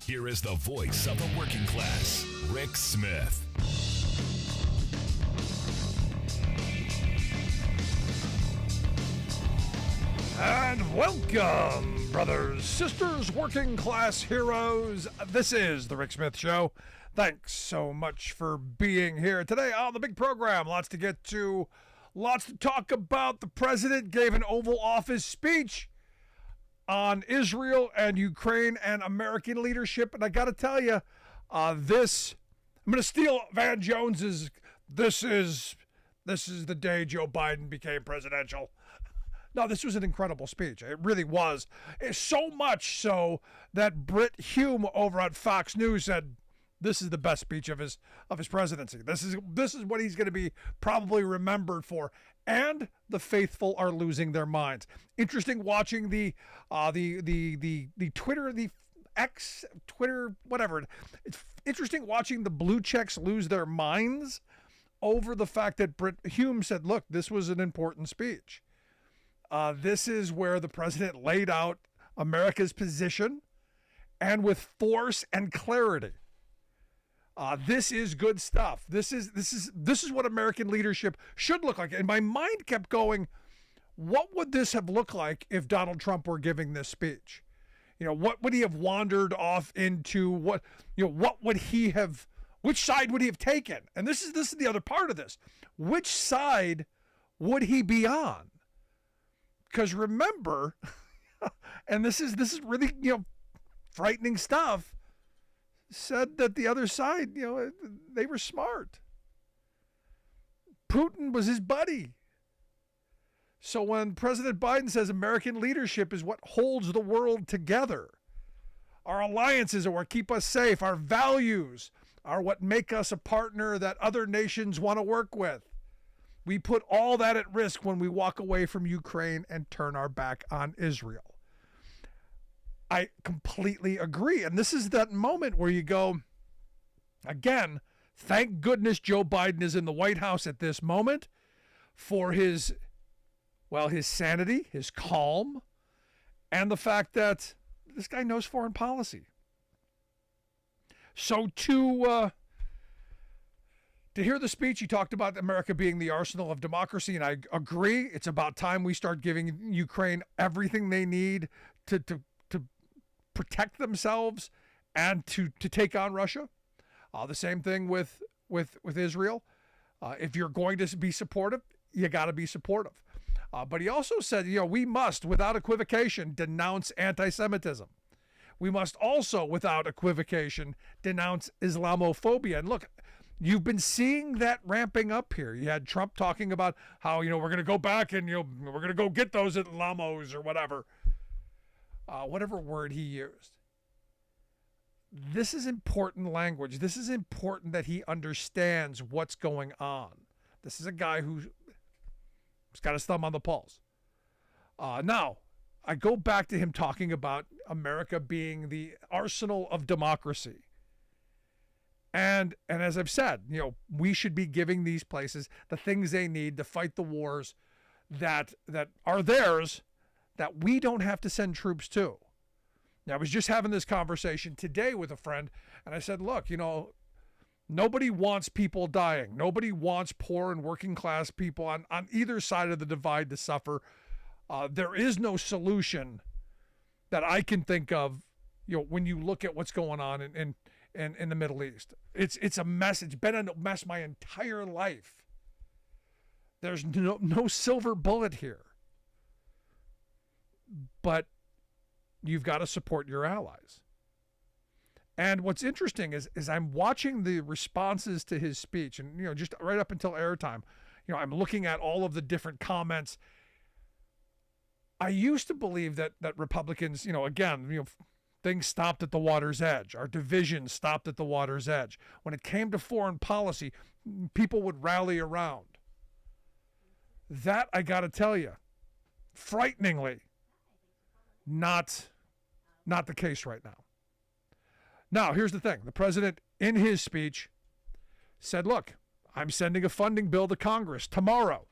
Here is the voice of the working class, Rick Smith. And welcome, brothers, sisters, working class heroes. This is the Rick Smith Show. Thanks so much for being here today on the big program. Lots to get to, lots to talk about. The president gave an Oval Office speech on Israel and Ukraine and American leadership. And I got to tell you, I'm going to steal Van Jones's, this is the day Joe Biden became presidential. No, this was an incredible speech. It really was. It's so much so that Brit Hume over at Fox News said this is the best speech of his presidency. This is what he's going to be probably remembered for. And the faithful are losing their minds. Interesting watching the Twitter, the X, Twitter, whatever. It's interesting watching the blue checks lose their minds over the fact that Brit Hume said, look, this was an important speech. This is where the president laid out America's position, and with force and clarity. This is good stuff. This is what American leadership should look like. And my mind kept going, what would this have looked like if Donald Trump were giving this speech? You know, what would he have wandered off into? What would he have? Which side would he have taken? And this is the other part of this. Which side would he be on? Because remember, and this is really, frightening stuff, said that the other side, they were smart. Putin was his buddy. So when President Biden says American leadership is what holds the world together, our alliances are what keep us safe, our values are what make us a partner that other nations want to work with. We put all that at risk when we walk away from Ukraine and turn our back on Israel. I completely agree. And this is that moment where you go, again, thank goodness Joe Biden is in the White House at this moment for his sanity, his calm, and the fact that this guy knows foreign policy. So to hear the speech, he talked about America being the arsenal of democracy, and I agree. It's about time we start giving Ukraine everything they need to protect themselves and to take on Russia. The same thing with Israel. If you're going to be supportive, you got to be supportive. But he also said, we must, without equivocation, denounce anti-Semitism. We must also, without equivocation, denounce Islamophobia. And look, you've been seeing that ramping up here. You had Trump talking about how, we're going to go back and, we're going to go get those Islamos or whatever. Whatever word he used. This is important language. This is important that he understands what's going on. This is a guy who's got his thumb on the pulse. Now, I go back to him talking about America being the arsenal of democracy. And as I've said, we should be giving these places the things they need to fight the wars that are theirs, that we don't have to send troops to. Now, I was just having this conversation today with a friend, and I said, look, nobody wants people dying. Nobody wants poor and working class people on either side of the divide to suffer. There is no solution that I can think of, when you look at what's going on in the Middle East. It's a mess. It's been a mess my entire life. There's no silver bullet here. But you've got to support your allies. And what's interesting is I'm watching the responses to his speech, and just right up until airtime, I'm looking at all of the different comments. I used to believe that Republicans, things stopped at the water's edge. Our division stopped at the water's edge. When it came to foreign policy, people would rally around. That, I got to tell you, frighteningly, not the case right now. Now, here's the thing. The president, in his speech, said, look, I'm sending a funding bill to Congress tomorrow.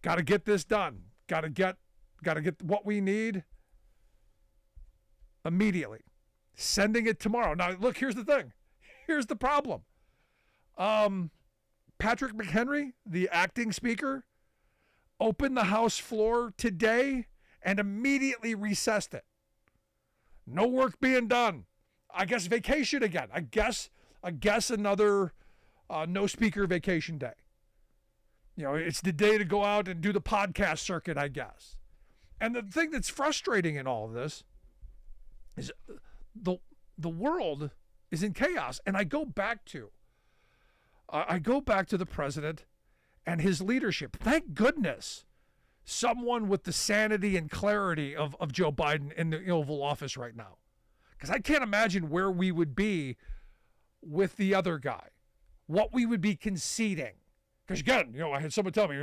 Got to get this done. Got to get what we need immediately. sending it tomorrow. Now, look, here's the thing. Here's the problem. Patrick McHenry, the acting speaker, opened the House floor today and immediately recessed it. No work being done. I guess vacation again. I guess another no speaker vacation day. You know, it's the day to go out and do the podcast circuit, I guess. And the thing that's frustrating in all of this is the world is in chaos. And I go back to the president and his leadership. Thank goodness someone with the sanity and clarity of Joe Biden in the Oval Office right now. Because I can't imagine where we would be with the other guy, what we would be conceding. Because again, I had someone tell me,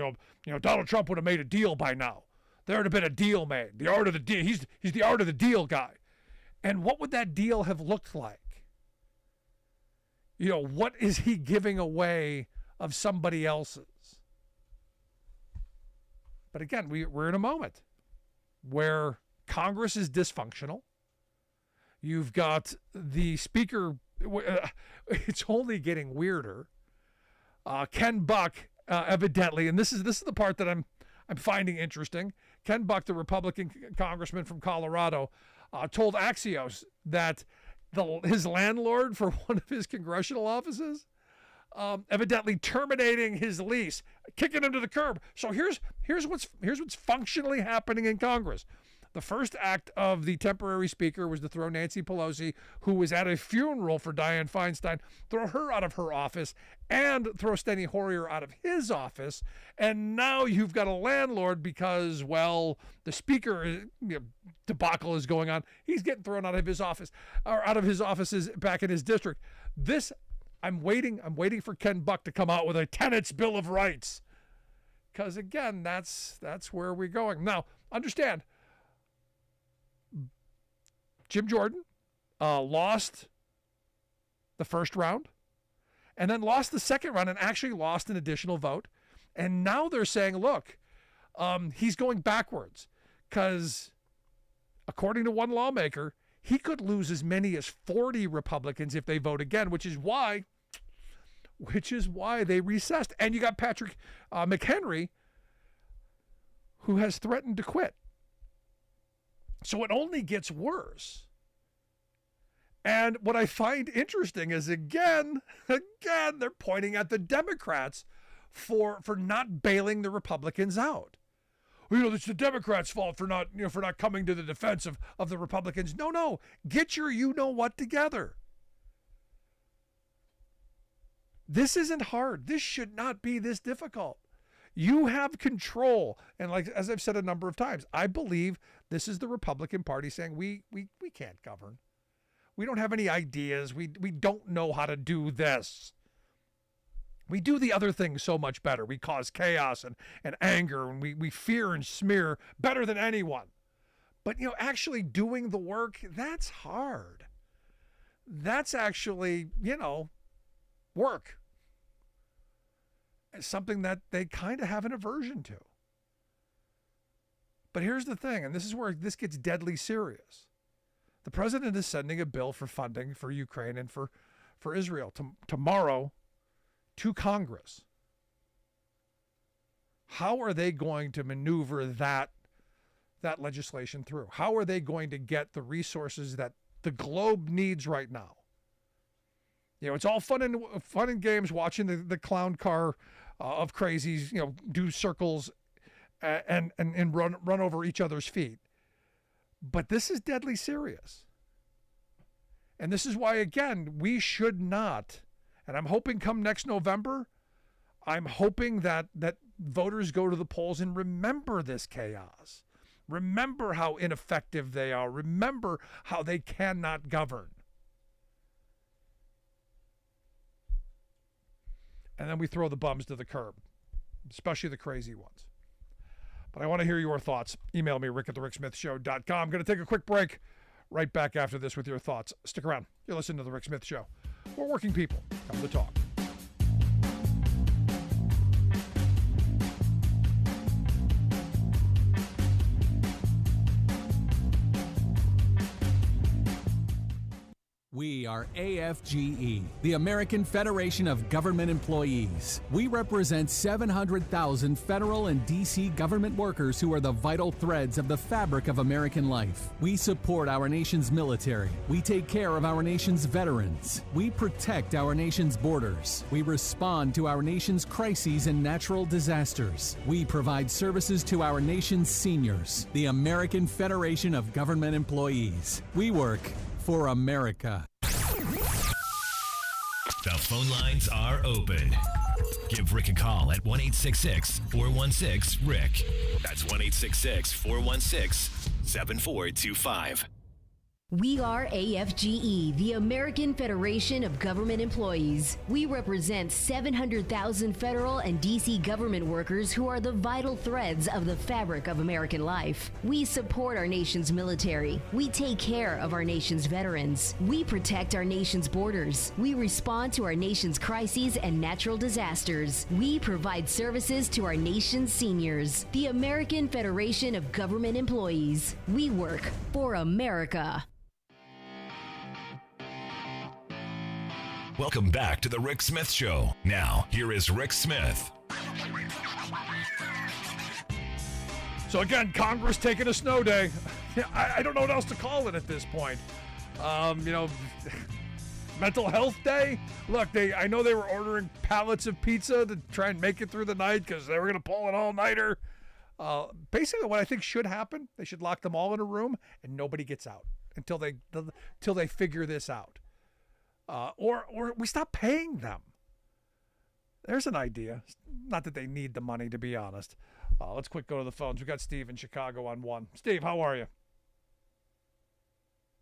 Donald Trump would have made a deal by now. There would have been a deal made. The art of the deal. He's the art of the deal guy. And what would that deal have looked like? What is he giving away of somebody else's? But again, we're in a moment where Congress is dysfunctional. You've got the speaker. It's only getting weirder. Ken Buck, evidently, and this is the part that I'm finding interesting. Ken Buck, the Republican congressman from Colorado, told Axios that his landlord for one of his congressional offices, evidently terminating his lease, kicking him to the curb. So here's what's functionally happening in Congress. The first act of the temporary speaker was to throw Nancy Pelosi, who was at a funeral for Dianne Feinstein, throw her out of her office and throw Steny Hoyer out of his office. And now you've got a landlord because, the speaker debacle is going on. He's getting thrown out of his office, or out of his offices back in his district. I'm waiting for Ken Buck to come out with a tenants' bill of rights. Because again, that's where we're going. Now, understand, Jim Jordan lost the first round and then lost the second round and actually lost an additional vote. And now they're saying, look, he's going backwards because according to one lawmaker, he could lose as many as 40 Republicans if they vote again, which is why they recessed. And you got Patrick McHenry, who has threatened to quit. So it only gets worse. And what I find interesting is, again, they're pointing at the Democrats for not bailing the Republicans out. It's the Democrats' fault for not coming to the defense of the Republicans. No, get your you-know-what together. This isn't hard. This should not be this difficult. You have control. And as I've said a number of times, I believe this is the Republican Party saying we can't govern. We don't have any ideas. We don't know how to do this. We do the other things so much better. We cause chaos and anger, and we fear and smear better than anyone. But, actually doing the work, that's hard. That's actually, work. It's something that they kind of have an aversion to. But here's the thing, and this is where this gets deadly serious. The president is sending a bill for funding for Ukraine and for Israel tomorrow to Congress. How are they going to maneuver that legislation through? How are they going to get the resources that the globe needs right now? It's all fun and games watching the clown car of crazies, do circles and run over each other's feet. But this is deadly serious. And this is why, again, we should not, and I'm hoping come next November, I'm hoping that voters go to the polls and remember this chaos. Remember how ineffective they are. Remember how they cannot govern. And then we throw the bums to the curb, especially the crazy ones. But I want to hear your thoughts. Email me, rick@thericksmithshow.com. I'm going to take a quick break. Right back after this with your thoughts. Stick around. You're listening to The Rick Smith Show. We're working people. Come to talk. We are AFGE, the American Federation of Government Employees. We represent 700,000 federal and D.C. government workers who are the vital threads of the fabric of American life. We support our nation's military. We take care of our nation's veterans. We protect our nation's borders. We respond to our nation's crises and natural disasters. We provide services to our nation's seniors. The American Federation of Government Employees. We work for America. The phone lines are open. Give Rick a call at 1-866-416-RICK. That's 1-866-416-7425. We are AFGE, the American Federation of Government Employees. We represent 700,000 federal and D.C. government workers who are the vital threads of the fabric of American life. We support our nation's military. We take care of our nation's veterans. We protect our nation's borders. We respond to our nation's crises and natural disasters. We provide services to our nation's seniors. The American Federation of Government Employees. We work for America. Welcome back to the Rick Smith Show. Now, here is Rick Smith. So again, Congress taking a snow day. I don't know what else to call it at this point. Mental health day. Look, I know they were ordering pallets of pizza to try and make it through the night because they were going to pull an all-nighter. Basically, what I think should happen, they should lock them all in a room and nobody gets out until they figure this out. Or we stop paying them. There's an idea. Not that they need the money, to be honest. Let's quick go to the phones. We got Steve in Chicago on one. Steve, how are you?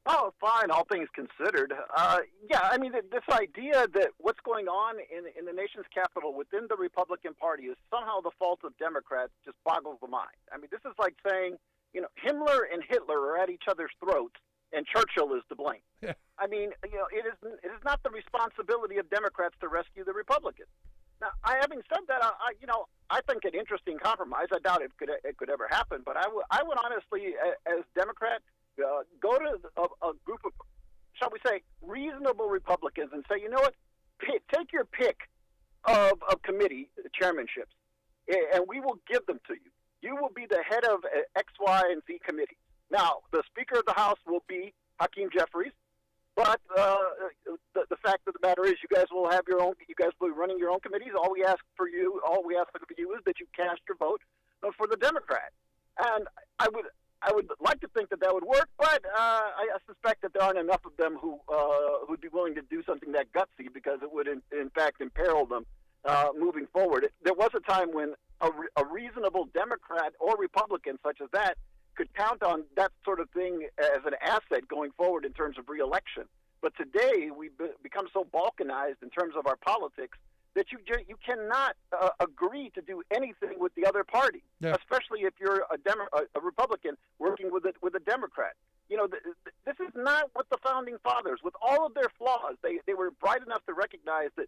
Oh, fine, all things considered. This idea that what's going on in the nation's capital within the Republican Party is somehow the fault of Democrats just boggles the mind. I mean, this is like saying, Himmler and Hitler are at each other's throats, and Churchill is to blame. Yeah. I mean, it is not the responsibility of Democrats to rescue the Republicans. Now, having said that, I think an interesting compromise. I doubt it could ever happen, but I would honestly, as Democrat, go to a group of, shall we say, reasonable Republicans and say, you know what, take your pick of committee chairmanships, and we will give them to you. You will be the head of X, Y, and Z committee. Now, the Speaker of the House will be Hakeem Jeffries, but the fact of the matter is, you guys will have your own. You guys will be running your own committees. All we ask of you is that you cast your vote for the Democrat. And I would like to think that would work, but I suspect that there aren't enough of them who'd be willing to do something that gutsy, because it would in fact imperil them moving forward. There was a time when a reasonable Democrat or Republican such as that could count on that sort of thing as an asset going forward in terms of re-election. But today we've become so balkanized in terms of our politics that you cannot agree to do anything with the other party, especially if you're a Republican working with a Democrat. This is not what the founding fathers, with all of their flaws, they were bright enough to recognize that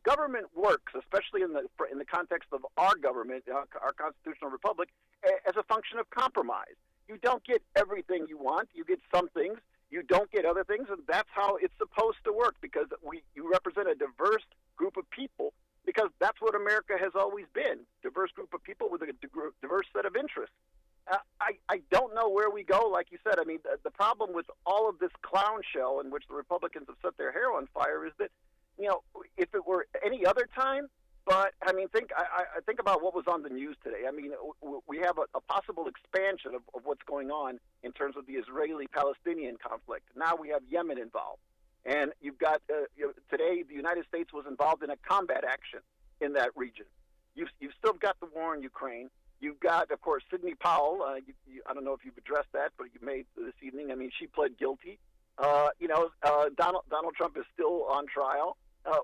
government works, especially in the context of our government, our constitutional republic, as a function of compromise. You don't get everything you want. You get some things. You don't get other things, and that's how it's supposed to work, because you represent a diverse group of people, because that's what America has always been, diverse group of people with a diverse set of interests. I don't know where we go, like you said. I mean, the problem with all of this clown show in which the Republicans have set their hair on fire is that, if it were any other time, but I mean, think about what was on the news today. I mean, we have a possible expansion of what's going on in terms of the Israeli-Palestinian conflict. Now we have Yemen involved, and you've got today the United States was involved in a combat action in that region. You've still got the war in Ukraine. You've got, of course, Sidney Powell. I don't know if you've addressed that, but you may this evening. I mean, she pled guilty. Donald Trump is still on trial.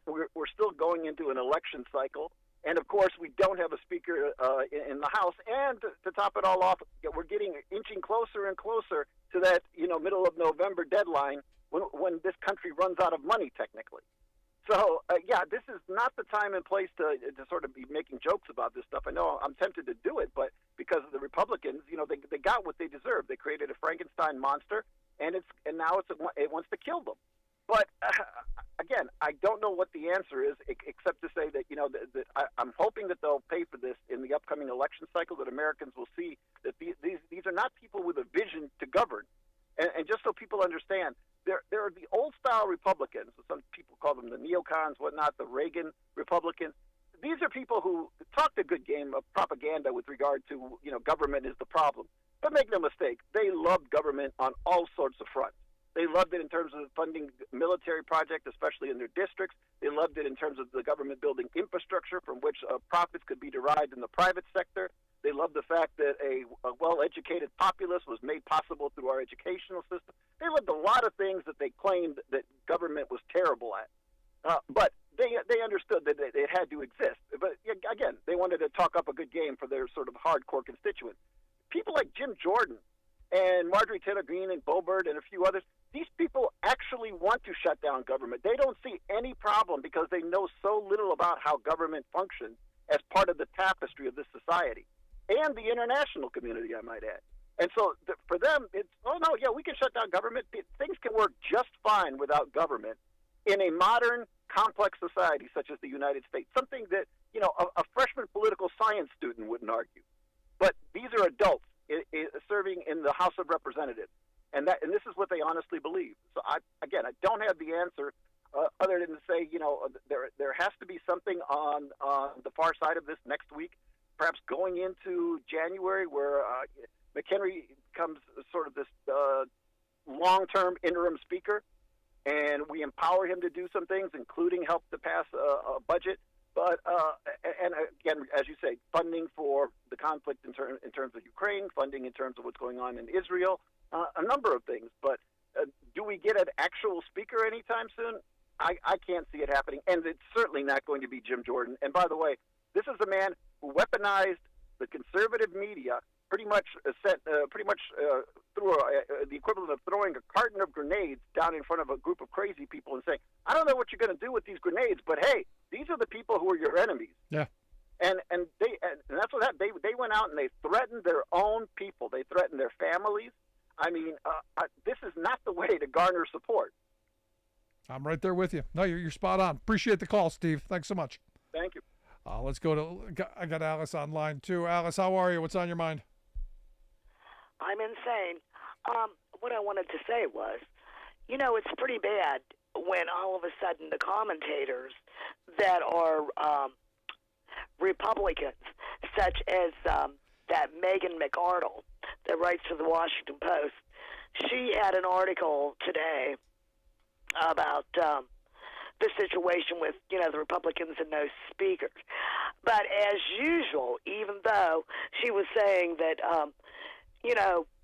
We're still going into an election cycle, and of course, we don't have a speaker in the House. And to top it all off, we're inching closer and closer to that middle of November deadline when this country runs out of money, technically. So this is not the time and place to sort of be making jokes about this stuff. I know I'm tempted to do it, but because of the Republicans, they got what they deserve. They created a Frankenstein monster, and now it wants to kill them. But again, I don't know what the answer is, except to say that I'm hoping that they'll pay for this in the upcoming election cycle. That Americans will see that these are not people with a vision to govern. And just so people understand, there are the old-style Republicans. Some people call them the neocons, whatnot, the Reagan Republicans. These are people who talked a good game of propaganda with regard to, government is the problem. But make no mistake, they loved government on all sorts of fronts. They loved it in terms of funding military projects, especially in their districts. They loved it in terms of the government building infrastructure from which profits could be derived in the private sector. They loved the fact that a well-educated populace was made possible through our educational system. They loved a lot of things that they claimed that government was terrible at. But they understood that it had to exist. But again, they wanted to talk up a good game for their sort of hardcore constituents. People like Jim Jordan and Marjorie Taylor Greene and Boebert and a few others, these people actually want to shut down government. They don't see any problem because they know so little about how government functions as part of the tapestry of this society and the international community, I might add. And so for them, it's, we can shut down government. Things can work just fine without government in a modern, complex society such as the United States, something that, a freshman political science student wouldn't argue. But these are adults serving in the House of Representatives, and this is what they honestly believe. So I don't have the answer other than to say, there has to be something on the far side of this next week, perhaps going into January, where McHenry becomes sort of this long-term interim speaker, and we empower him to do some things, including help to pass a budget. But and again, as you say, funding for the conflict in terms of Ukraine, funding in terms of what's going on in Israel, a number of things. But do we get an actual speaker anytime soon? I can't see it happening, and it's certainly not going to be Jim Jordan. And by the way, this is a man who weaponized the conservative media pretty much threw the equivalent of throwing a carton of grenades down in front of a group of crazy people and saying, I don't know what you're going to do with these grenades, but hey, these are the people who are your enemies. Yeah. And that's what happened. They went out and they threatened their own people. They threatened their families. I mean, this is not the way to garner support. I'm right there with you. No, you're spot on. Appreciate the call, Steve. Thanks so much. Thank you. Let's go to, I got Alice online too. Alice, how are you? What's on your mind? I'm insane. What I wanted to say was, it's pretty bad when all of a sudden the commentators that are Republicans, such as that Megan McArdle that writes for the Washington Post, she had an article today about the situation with, the Republicans and no speakers. But as usual, even though she was saying that,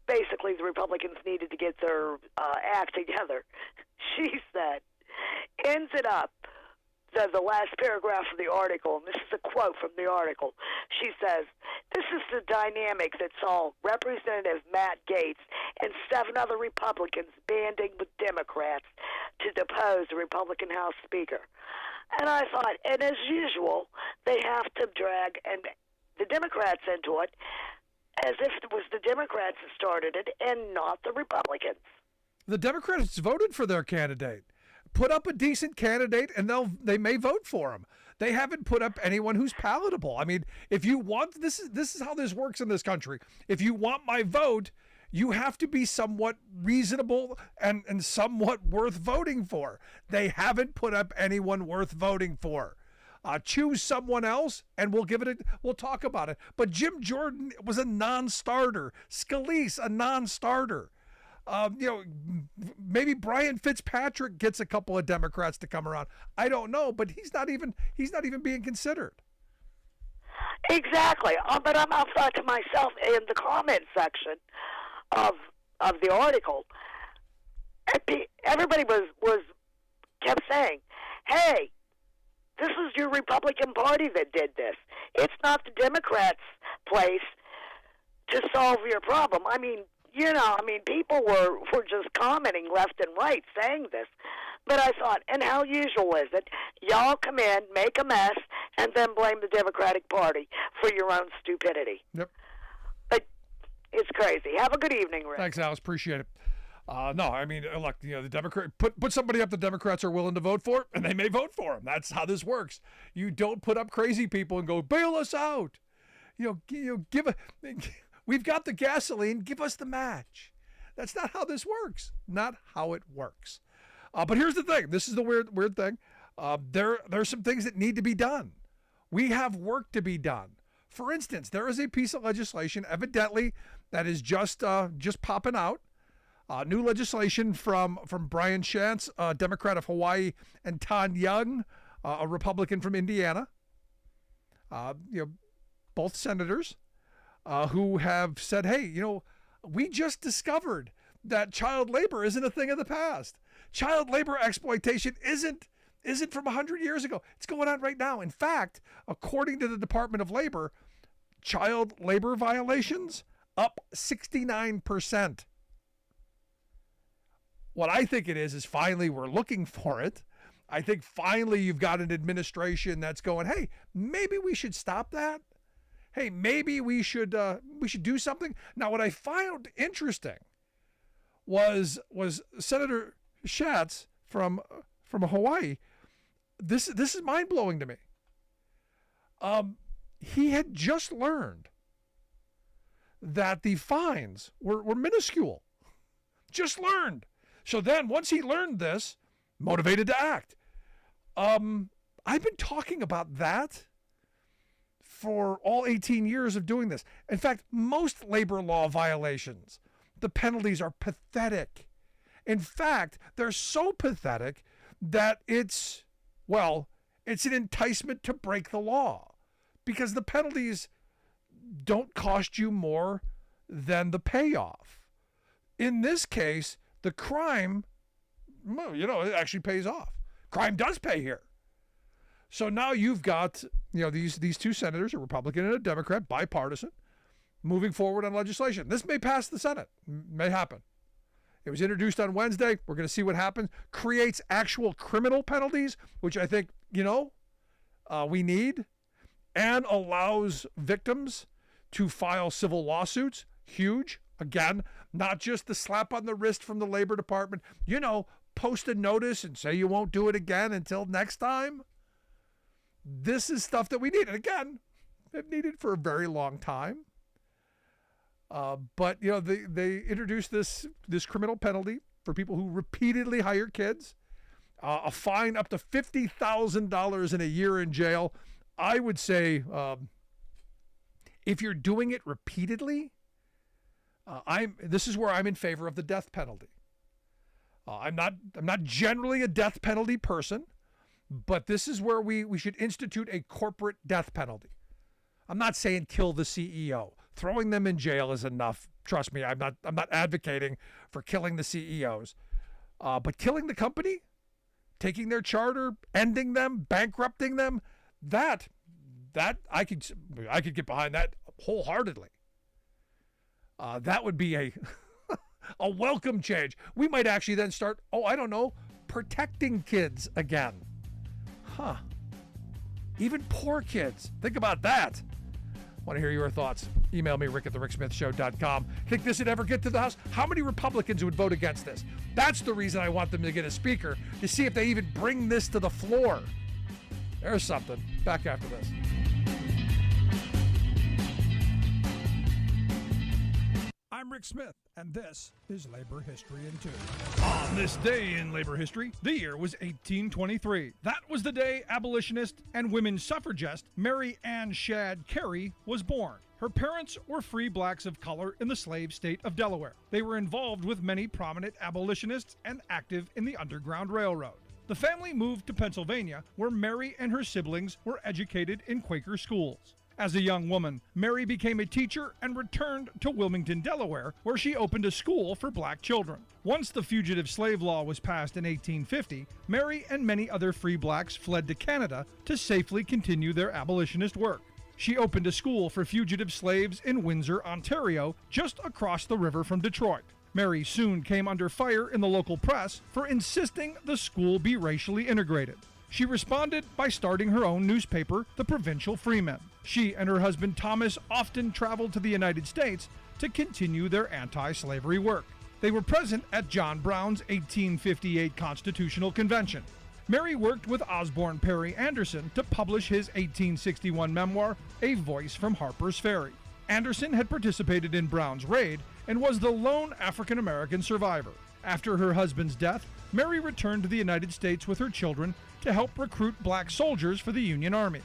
basically the Republicans needed to get their act together, she said, ends it up, the last paragraph of the article, and this is a quote from the article, she says, this is the dynamic that saw Representative Matt Gaetz and 7 other Republicans banding with Democrats to depose the Republican House Speaker. And I thought, and as usual, they have to drag the Democrats into it as if it was the Democrats that started it and not the Republicans. The Democrats voted for their candidate. Put up a decent candidate, and they may vote for him. They haven't put up anyone who's palatable. I mean, if you want this is how this works in this country. If you want my vote, you have to be somewhat reasonable and somewhat worth voting for. They haven't put up anyone worth voting for. Choose someone else, and we'll talk about it. But Jim Jordan was a non-starter. Scalise, a non-starter. Maybe Brian Fitzpatrick gets a couple of Democrats to come around. I don't know, but he's not even being considered. Exactly. But I thought to myself in the comment section of the article, everybody kept saying, "Hey, this is your Republican Party that did this. It's not the Democrats' place to solve your problem." I mean, people were just commenting left and right saying this. But I thought, and how usual is it? Y'all come in, make a mess, and then blame the Democratic Party for your own stupidity. Yep. But it's crazy. Have a good evening, Rick. Thanks, Alice. Appreciate it. No, I mean, look, the Democrat put somebody up the Democrats are willing to vote for, and they may vote for them. That's how this works. You don't put up crazy people and go bail us out. We've got the gasoline. Give us the match. That's not how this works. Not how it works. But here's the thing. This is the weird thing. There's some things that need to be done. We have work to be done. For instance, there is a piece of legislation, evidently, that is just popping out. New legislation from Brian Shantz, a Democrat of Hawaii, and Tan Young, a Republican from Indiana. Both senators who have said, hey, we just discovered that child labor isn't a thing of the past. Child labor exploitation isn't from 100 years ago. It's going on right now. In fact, according to the Department of Labor, child labor violations up 69%. What I think it is finally we're looking for it. I think finally you've got an administration that's going, hey, maybe we should stop that. Hey, maybe we should do something. Now, what I found interesting was Senator Schatz from Hawaii. This is mind blowing to me. He had just learned that the fines were minuscule. Just learned. So then, once he learned this, motivated to act. I've been talking about that for all 18 years of doing this. In fact, most labor law violations, the penalties are pathetic. In fact, they're so pathetic that it's an enticement to break the law because the penalties don't cost you more than the payoff. In this case, the crime, it actually pays off. Crime does pay here. So now you've got, these two senators, a Republican and a Democrat, bipartisan, moving forward on legislation. This may pass the Senate, may happen. It was introduced on Wednesday. We're going to see what happens. Creates actual criminal penalties, which I think, we need, and allows victims to file civil lawsuits. Huge. Again, not just the slap on the wrist from the Labor Department. Post a notice and say you won't do it again until next time. This is stuff that we need. And again, they've needed for a very long time. But they introduced this criminal penalty for people who repeatedly hire kids, a fine up to $50,000 in a year in jail. I would say if you're doing it repeatedly, this is where I'm in favor of the death penalty. I'm not generally a death penalty person, but this is where we should institute a corporate death penalty. I'm not saying kill the CEO. Throwing them in jail is enough. Trust me, I'm not advocating for killing the CEOs. But killing the company, taking their charter, ending them, bankrupting them, that I could get behind that wholeheartedly. That would be a welcome change. We might actually then start, protecting kids again. Even poor kids. Think about that. Want to hear your thoughts? Email me, rick@thericksmithshow.com. Think this would ever get to the House? How many Republicans would vote against this? That's the reason I want them to get a speaker, to see if they even bring this to the floor. There's something. Back after this. I'm Rick Smith, and this is Labor History in 2. On this day in labor history, the year was 1823. That was the day abolitionist and women's suffragist Mary Ann Shadd Carey was born. Her parents were free blacks of color in the slave state of Delaware. They were involved with many prominent abolitionists and active in the Underground Railroad. The family moved to Pennsylvania, where Mary and her siblings were educated in Quaker schools. As a young woman, Mary became a teacher and returned to Wilmington, Delaware, where she opened a school for black children. Once the Fugitive Slave Law was passed in 1850, Mary and many other free blacks fled to Canada to safely continue their abolitionist work. She opened a school for fugitive slaves in Windsor, Ontario, just across the river from Detroit. Mary soon came under fire in the local press for insisting the school be racially integrated. She responded by starting her own newspaper, the Provincial Freeman. She and her husband Thomas often traveled to the United States to continue their anti-slavery work. They were present at John Brown's 1858 Constitutional Convention. Mary worked with Osborne Perry Anderson to publish his 1861 memoir, A Voice from Harper's Ferry. Anderson had participated in Brown's raid and was the lone African-American survivor. After her husband's death, Mary returned to the United States with her children to help recruit black soldiers for the Union Army.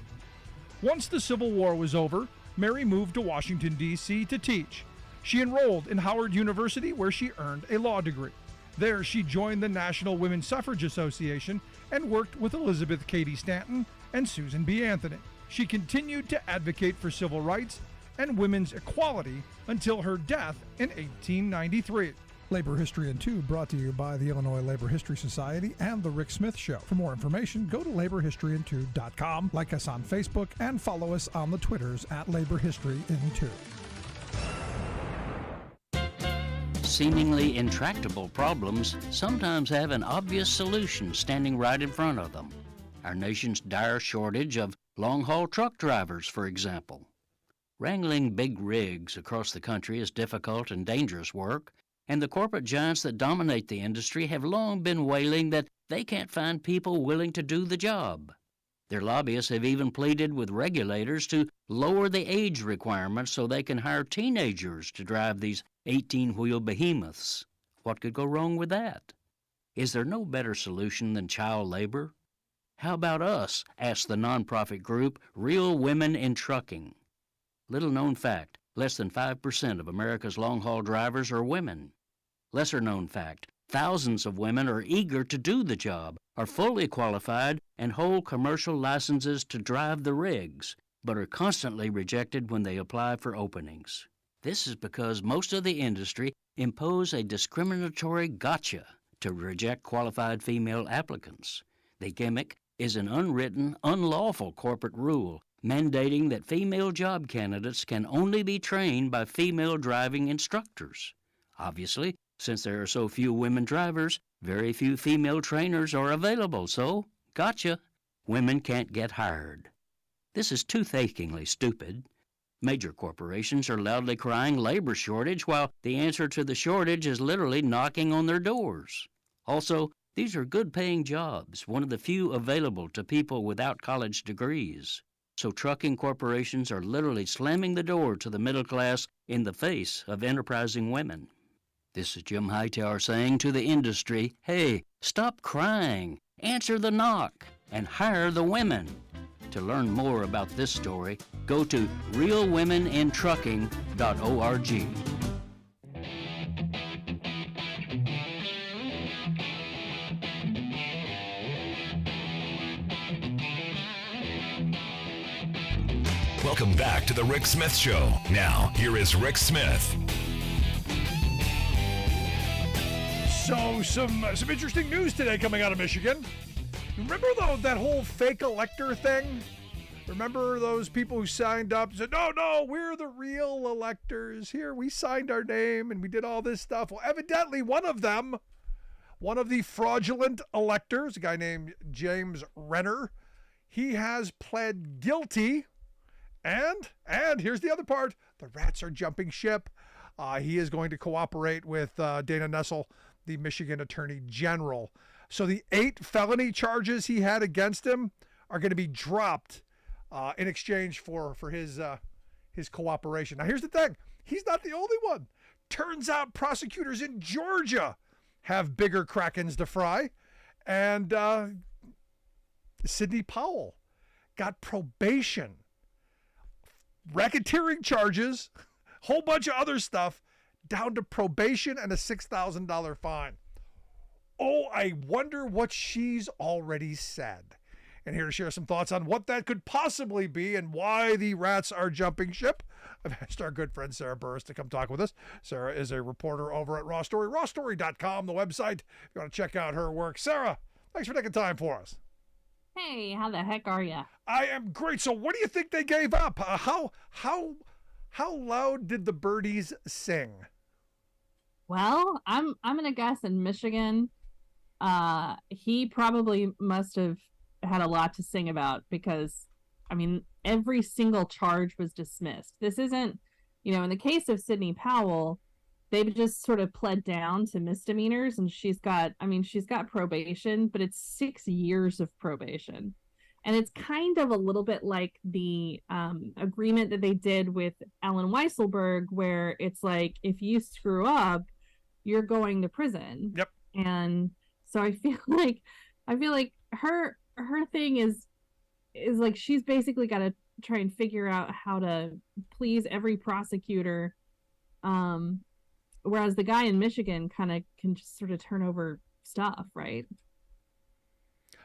Once the Civil War was over, Mary moved to Washington, D.C. to teach. She enrolled in Howard University, where she earned a law degree. There, she joined the National Women's Suffrage Association and worked with Elizabeth Cady Stanton and Susan B. Anthony. She continued to advocate for civil rights and women's equality until her death in 1893. Labor History in 2 brought to you by the Illinois Labor History Society and The Rick Smith Show. For more information, go to laborhistoryin2.com, like us on Facebook, and follow us on the Twitters at Labor History in 2. Seemingly intractable problems sometimes have an obvious solution standing right in front of them. Our nation's dire shortage of long-haul truck drivers, for example. Wrangling big rigs across the country is difficult and dangerous work, and the corporate giants that dominate the industry have long been wailing that they can't find people willing to do the job. Their lobbyists have even pleaded with regulators to lower the age requirements so they can hire teenagers to drive these 18-wheel behemoths. What could go wrong with that? Is there no better solution than child labor? How about us? Asked the nonprofit group Real Women in Trucking. Little known fact, less than 5% of America's long-haul drivers are women. Lesser known fact, thousands of women are eager to do the job, are fully qualified, and hold commercial licenses to drive the rigs, but are constantly rejected when they apply for openings. This is because most of the industry impose a discriminatory gotcha to reject qualified female applicants. The gimmick is an unwritten, unlawful corporate rule mandating that female job candidates can only be trained by female driving instructors. Obviously, since there are so few women drivers, very few female trainers are available, so, gotcha, women can't get hired. This is toothachingly stupid. Major corporations are loudly crying labor shortage, while the answer to the shortage is literally knocking on their doors. Also, these are good-paying jobs, one of the few available to people without college degrees. So trucking corporations are literally slamming the door to the middle class in the face of enterprising women. This is Jim Hightower saying to the industry, hey, stop crying, answer the knock, and hire the women. To learn more about this story, go to realwomenintrucking.org. Welcome back to the Rick Smith Show. Now, here is Rick Smith. So, some interesting news today coming out of Michigan. Remember that whole fake elector thing? Remember those people who signed up and said, no, we're the real electors. Here, we signed our name and we did all this stuff. Well, evidently, one of the fraudulent electors, a guy named James Renner, he has pled guilty. And here's the other part. The rats are jumping ship. He is going to cooperate with Dana Nessel, the Michigan Attorney General. So the 8 felony charges he had against him are going to be dropped in exchange for his cooperation. Now, here's the thing. He's not the only one. Turns out prosecutors in Georgia have bigger krakens to fry. And Sidney Powell got probation, racketeering charges, whole bunch of other stuff, down to probation and a $6,000 fine. Oh, I wonder what she's already said. And here to share some thoughts on what that could possibly be and why the rats are jumping ship, I've asked our good friend Sarah Burris to come talk with us. Sarah is a reporter over at Raw Story, rawstory.com, the website, if you want to check out her work. Sarah, thanks for taking time for us. Hey, how the heck are you? I am great. So what do you think they gave up? How loud did the birdies sing? Well, I'm gonna guess in Michigan, he probably must have had a lot to sing about because, I mean, every single charge was dismissed. This isn't, in the case of Sidney Powell, they've just sort of pled down to misdemeanors, and she's got probation, but it's 6 years of probation. And it's kind of a little bit like the agreement that they did with Alan Weisselberg, where it's like, if you screw up, you're going to prison. Yep. And so I feel like her thing is like, she's basically got to try and figure out how to please every prosecutor, whereas the guy in Michigan kind of can just sort of turn over stuff, right?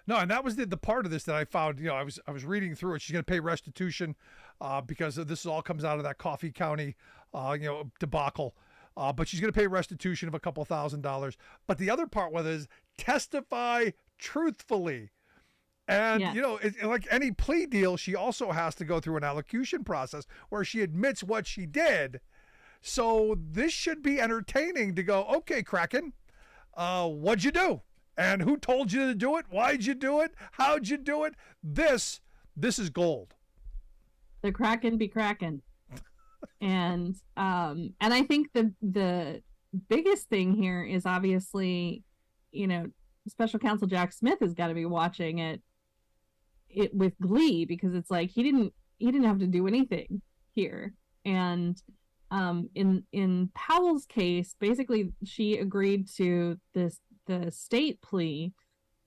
No, and that was the part of this that I found. I was reading through it. She's going to pay restitution because this all comes out of that Coffee County, debacle. But she's going to pay restitution of a couple $1,000s. But the other part was is testify truthfully. And, like any plea deal, she also has to go through an allocution process where she admits what she did. So this should be entertaining to go, okay, Kraken, what'd you do? And who told you to do it? Why'd you do it? How'd you do it? This is gold. The Kraken be Kraken. And I think the biggest thing here is obviously, Special Counsel Jack Smith has got to be watching it with glee, because it's like he didn't have to do anything here. And in Powell's case, basically she agreed to the state plea.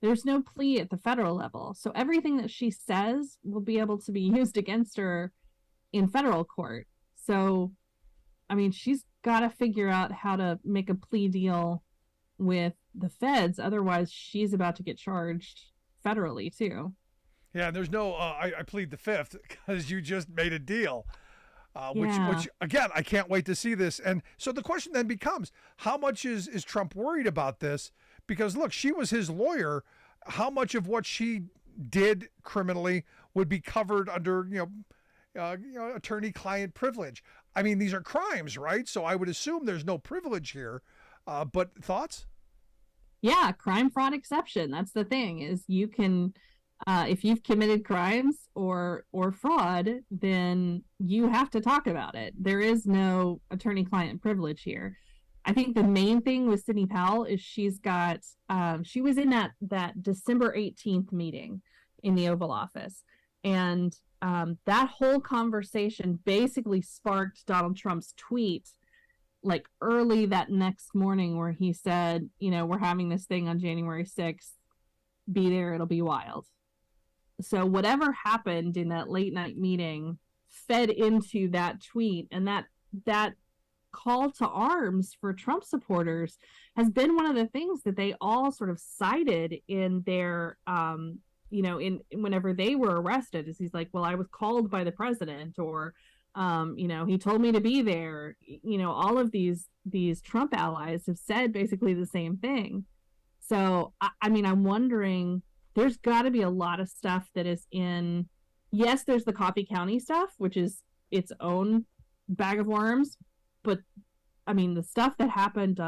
There's no plea at the federal level, so everything that she says will be able to be used against her in federal court. So, I mean, she's got to figure out how to make a plea deal with the feds. Otherwise, she's about to get charged federally too. Yeah, and there's no, I plead the fifth because you just made a deal. Which again, I can't wait to see this. And so the question then becomes, how much is Trump worried about this? Because look, she was his lawyer. How much of what she did criminally would be covered under, attorney-client privilege? I mean, these are crimes, right? So I would assume there's no privilege here. But thoughts? Yeah, crime fraud exception. That's the thing, is you can, if you've committed crimes or fraud, then you have to talk about it. There is no attorney-client privilege here. I think the main thing with Sidney Powell is she's got, she was in that December 18th meeting in the Oval Office. And that whole conversation basically sparked Donald Trump's tweet like early that next morning, where he said, we're having this thing on January 6th. Be there, it'll be wild. So whatever happened in that late night meeting fed into that tweet, and that call to arms for Trump supporters has been one of the things that they all sort of cited in their, in whenever they were arrested. Is he's like, well, I was called by the president, or, he told me to be there. All of these Trump allies have said basically the same thing. So, I'm wondering, there's got to be a lot of stuff that is in, yes, there's the Coffee County stuff, which is its own bag of worms. But, the stuff that happened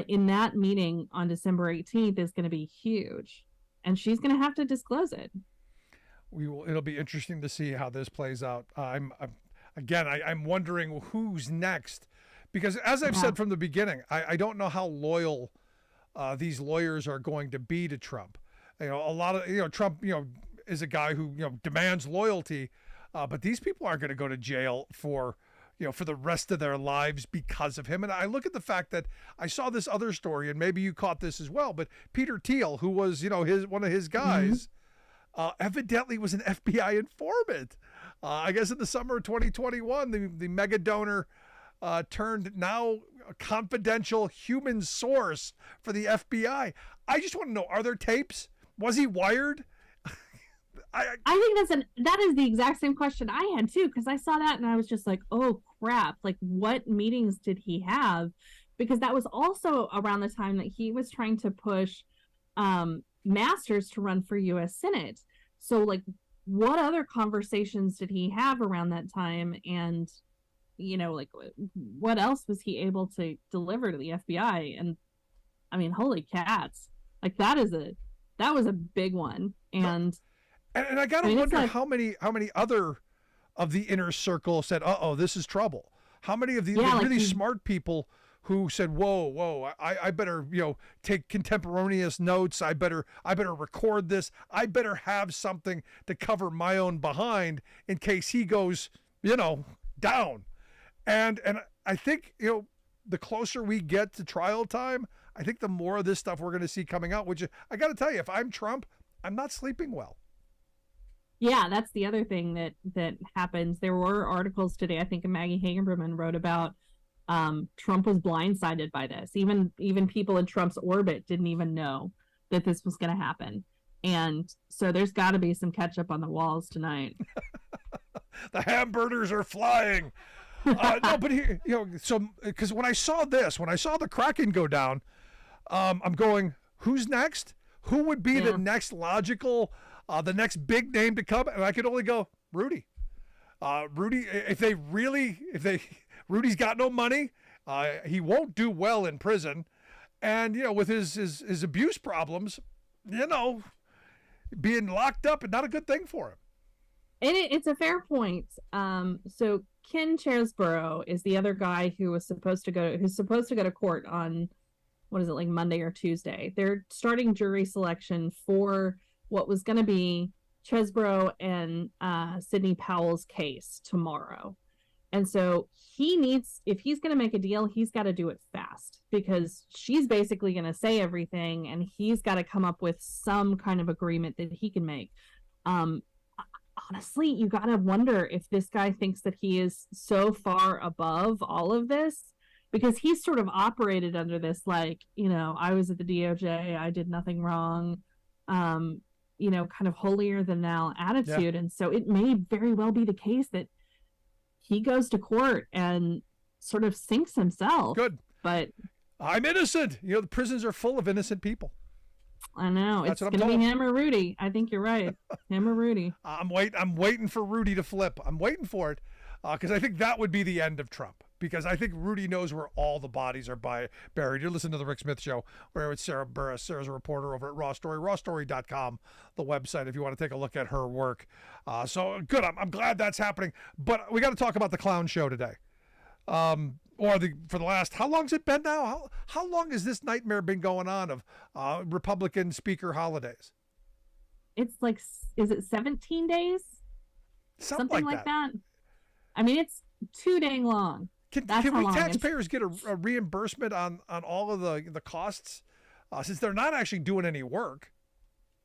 in that meeting on December 18th is going to be huge. And she's going to have to disclose it. It'll be interesting to see how this plays out. I'm wondering who's next, because as I've said from the beginning, I don't know how loyal these lawyers are going to be to Trump. A lot of, Trump, is a guy who, demands loyalty, but these people aren't going to go to jail for the rest of their lives because of him. And I look at the fact that I saw this other story, and maybe you caught this as well, but Peter Thiel, who was, one of his guys, evidently was an FBI informant. I guess in the summer of 2021, the mega donor turned now a confidential human source for the FBI. I just want to know, are there tapes? Was he wired? I think that is the exact same question I had too, because I saw that and I was just like, oh crap, like what meetings did he have? Because that was also around the time that he was trying to push Masters to run for U.S. Senate. So like, what other conversations did he have around that time? And what else was he able to deliver to the FBI? And holy cats, like that was a big one. And And I gotta wonder how many other of the inner circle said, "Uh-oh, this is trouble." How many of the Yeah, like really you- smart people who said, whoa, I better, take contemporaneous notes. I better record this. I better have something to cover my own behind in case he goes, down. And I think, the closer we get to trial time, I think the more of this stuff we're going to see coming out, which I got to tell you, if I'm Trump, I'm not sleeping well. Yeah, that's the other thing that happens. There were articles today, I think Maggie Hagerman wrote about Trump was blindsided by this. Even people in Trump's orbit didn't even know that this was going to happen. And so there's got to be some catch up on the walls tonight. The hamburgers are flying. No, but here, so because when I saw the Kraken go down, I'm going, who's next? Who would be the next logical, the next big name to come? And I could only go Rudy. Rudy, Rudy's got no money. He won't do well in prison, and with his abuse problems, being locked up is not a good thing for him. And it's a fair point. So Ken Chesborough is the other guy who's supposed to go to court on, what is it, like Monday or Tuesday. They're starting jury selection for what was going to be Chesborough and Sidney Powell's case tomorrow. And so if he's going to make a deal, he's got to do it fast, because she's basically going to say everything and he's got to come up with some kind of agreement that he can make. Honestly, you got to wonder if this guy thinks that he is so far above all of this, because he's sort of operated under this, like, I was at the DOJ, I did nothing wrong, kind of holier than thou attitude. Yeah. And so it may very well be the case that he goes to court and sort of sinks himself. Good. But I'm innocent. The prisons are full of innocent people. I know. It's going to be him or Rudy. I think you're right. Him or Rudy. I'm waiting for Rudy to flip. I'm waiting for it, because I think that would be the end of Trump. Because I think Rudy knows where all the bodies are buried. You're listening to the Rick Smith Show, where it's Sarah Burris. Sarah's a reporter over at Raw Story, rawstory.com, the website, if you want to take a look at her work. So good. I'm glad that's happening. But we got to talk about the clown show today. For the last, how long's it been now? How long has this nightmare been going on of Republican speaker holidays? It's like, is it 17 days? Something like that. I mean, it's too dang long. Can we taxpayers get a reimbursement on all of the costs, since they're not actually doing any work?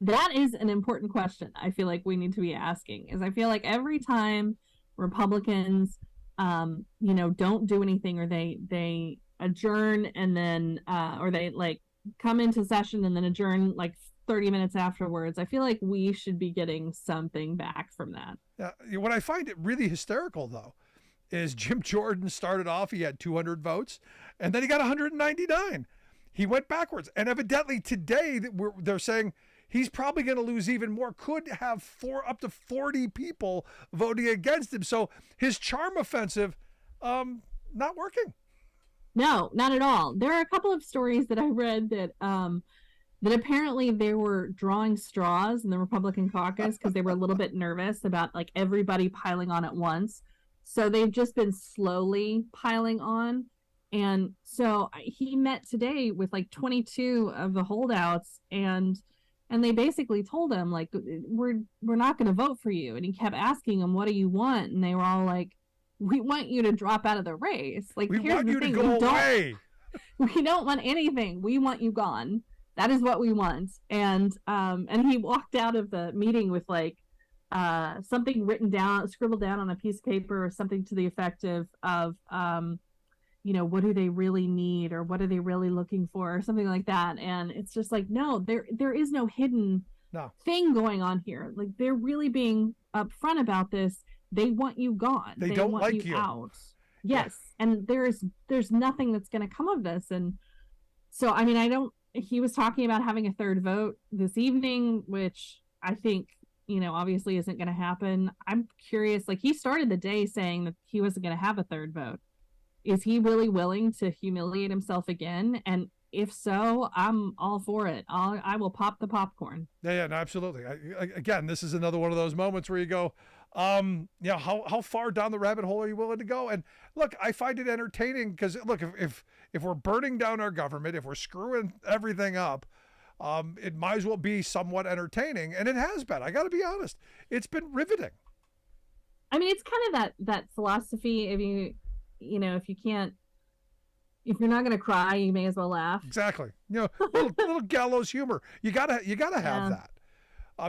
That is an important question I feel like we need to be asking. I feel like every time Republicans don't do anything, or they adjourn and then or they like come into session and then adjourn like 30 minutes afterwards, I feel like we should be getting something back from that. Yeah, what I find it really hysterical, though, is Jim Jordan started off, he had 200 votes, and then he got 199. He went backwards. And evidently today they're saying he's probably going to lose even more, could have up to 40 people voting against him. So his charm offensive, not working. No, not at all. There are a couple of stories that I read that apparently they were drawing straws in the Republican caucus because they were a little bit nervous about like everybody piling on at once. So they've just been slowly piling on. And so he met today with like 22 of the holdouts, and they basically told him, like, we're not going to vote for you. And he kept asking them, what do you want? And they were all like, we want you to drop out of the race. Like, we want you to go away. We don't want anything. We want you gone. That is what we want. And he walked out of the meeting with like something scribbled down on a piece of paper, or something to the effect of what do they really need, or what are they really looking for, or something like that. And it's just like, no, there is no hidden thing going on here. Like, they're really being upfront about this. They want you gone. They don't want like you out. Yes. Yeah. And there's nothing that's going to come of this. And so, I mean, he was talking about having a third vote this evening, which I think, obviously isn't going to happen. I'm curious, like, he started the day saying that he wasn't going to have a third vote. Is he really willing to humiliate himself again? And if so, I'm all for it. I will pop the popcorn. Yeah, no, absolutely. Again, this is another one of those moments where you go, How far down the rabbit hole are you willing to go? And look, I find it entertaining because look, if we're burning down our government, if we're screwing everything up, it might as well be somewhat entertaining, and it has been. I got to be honest, it's been riveting. I mean, it's kind of that philosophy. If you're not going to cry, you may as well laugh. Exactly. Little gallows humor. You gotta have that,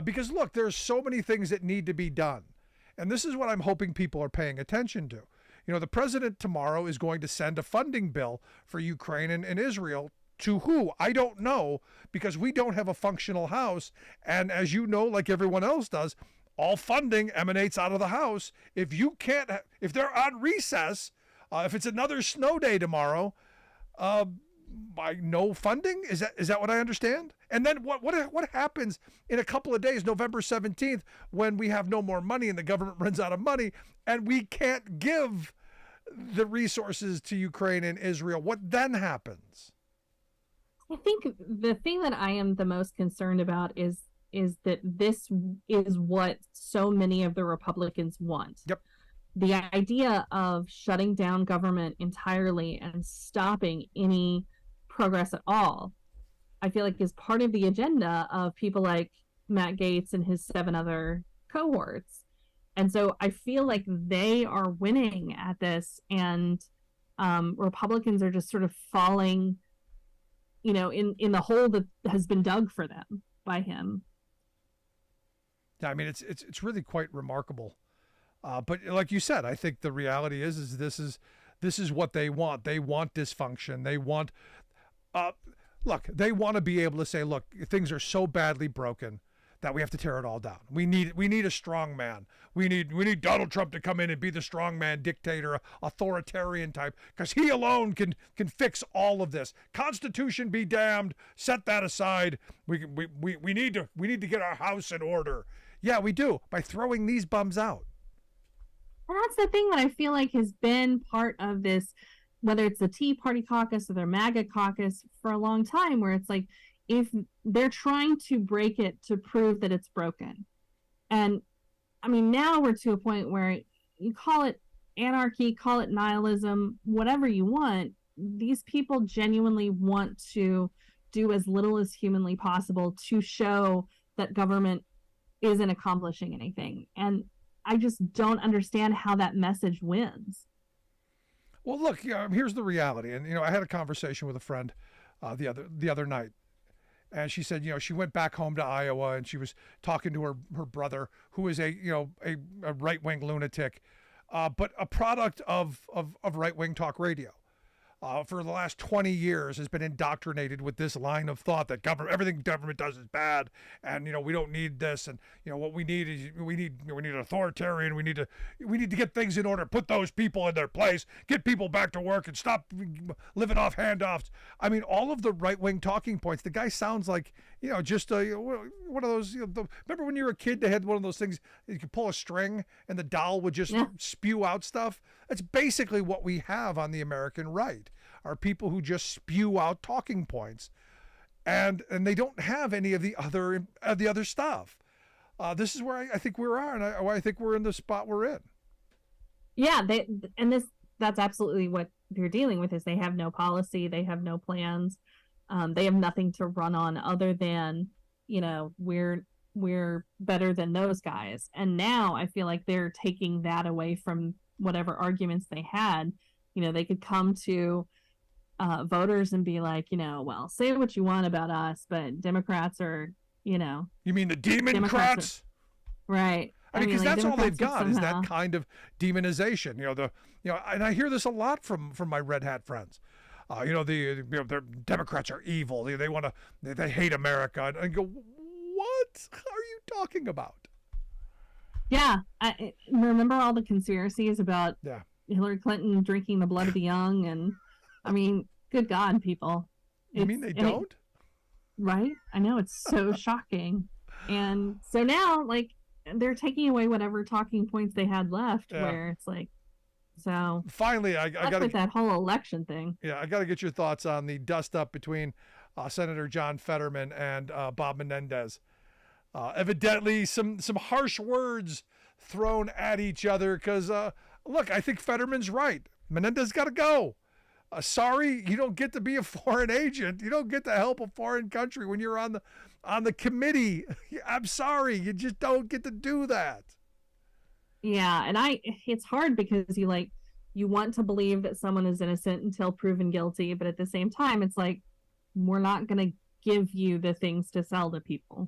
because look, there's so many things that need to be done, and this is what I'm hoping people are paying attention to. The president tomorrow is going to send a funding bill for Ukraine and Israel. To who? I don't know, because we don't have a functional House, and as you know, like everyone else does, all funding emanates out of the House. If they're on recess, if it's another snow day tomorrow, by no funding? Is that what I understand? And then what happens in a couple of days, November 17th, when we have no more money and the government runs out of money and we can't give the resources to Ukraine and Israel? What then happens? I think the thing that I am the most concerned about is that this is what so many of the Republicans want. Yep. The idea of shutting down government entirely and stopping any progress at all, I feel like is part of the agenda of people like Matt Gaetz and his 7 other cohorts. And so I feel like they are winning at this, and Republicans are just sort of falling, in the hole that has been dug for them by him. Yeah, I mean, it's really quite remarkable. But like you said, I think the reality is this is what they want. They want dysfunction. They want, they want to be able to say, look, things are so badly broken that we have to tear it all down. We need a strong man. We need Donald Trump to come in and be the strong man, dictator, authoritarian type, because he alone can fix all of this. Constitution be damned. Set that aside. We need to get our house in order. Yeah, we do, by throwing these bums out. And that's the thing that I feel like has been part of this, whether it's the Tea Party caucus or their MAGA caucus, for a long time, where it's like, if they're trying to break it to prove that it's broken. And I mean, now we're to a point where you call it anarchy, call it nihilism, whatever you want. These people genuinely want to do as little as humanly possible to show that government isn't accomplishing anything. And I just don't understand how that message wins. Well, look, here's the reality. And, I had a conversation with a friend the other night. And she said, she went back home to Iowa and she was talking to her brother, who is a right-wing lunatic, but a product of right-wing talk radio. For the last 20 years has been indoctrinated with this line of thought that everything government does is bad, and we don't need this, and what we need is we need an authoritarian. We need to get things in order, put those people in their place, get people back to work, and stop living off handoffs. I mean, all of the right-wing talking points. The guy sounds like just one of those. Remember when you were a kid, they had one of those things you could pull a string and the doll would just spew out stuff. That's basically what we have on the American right. Are people who just spew out talking points, and they don't have any of the other stuff. This is where I think we are, and I think we're in the spot we're in. Yeah, that's absolutely what they're dealing with. Is they have no policy, they have no plans, they have nothing to run on other than we're better than those guys. And now I feel like they're taking that away from whatever arguments they had. They could come to voters and be like, well, say what you want about us, but Democrats are, You mean the Democrats? Right. I mean, because that's all they've got is that kind of demonization. And I hear this a lot from my red hat friends. The Democrats are evil. They hate America. And I go, what are you talking about? Yeah, I remember all the conspiracies about Hillary Clinton drinking the blood of the young, and I mean, good God, people. You mean they don't? Right? I know, it's so shocking. And so now, they're taking away whatever talking points they had left, where it's like, so. Finally, I got to. That whole election thing. Yeah, I got to get your thoughts on the dust up between Senator John Fetterman and Bob Menendez. Evidently, some harsh words thrown at each other because, look, I think Fetterman's right. Menendez got to go. Sorry, you don't get to be a foreign agent. You don't get to help a foreign country when you're on the committee. I'm sorry, you just don't get to do that. Yeah, and it's hard because you want to believe that someone is innocent until proven guilty, but at the same time, it's like, we're not going to give you the things to sell to people.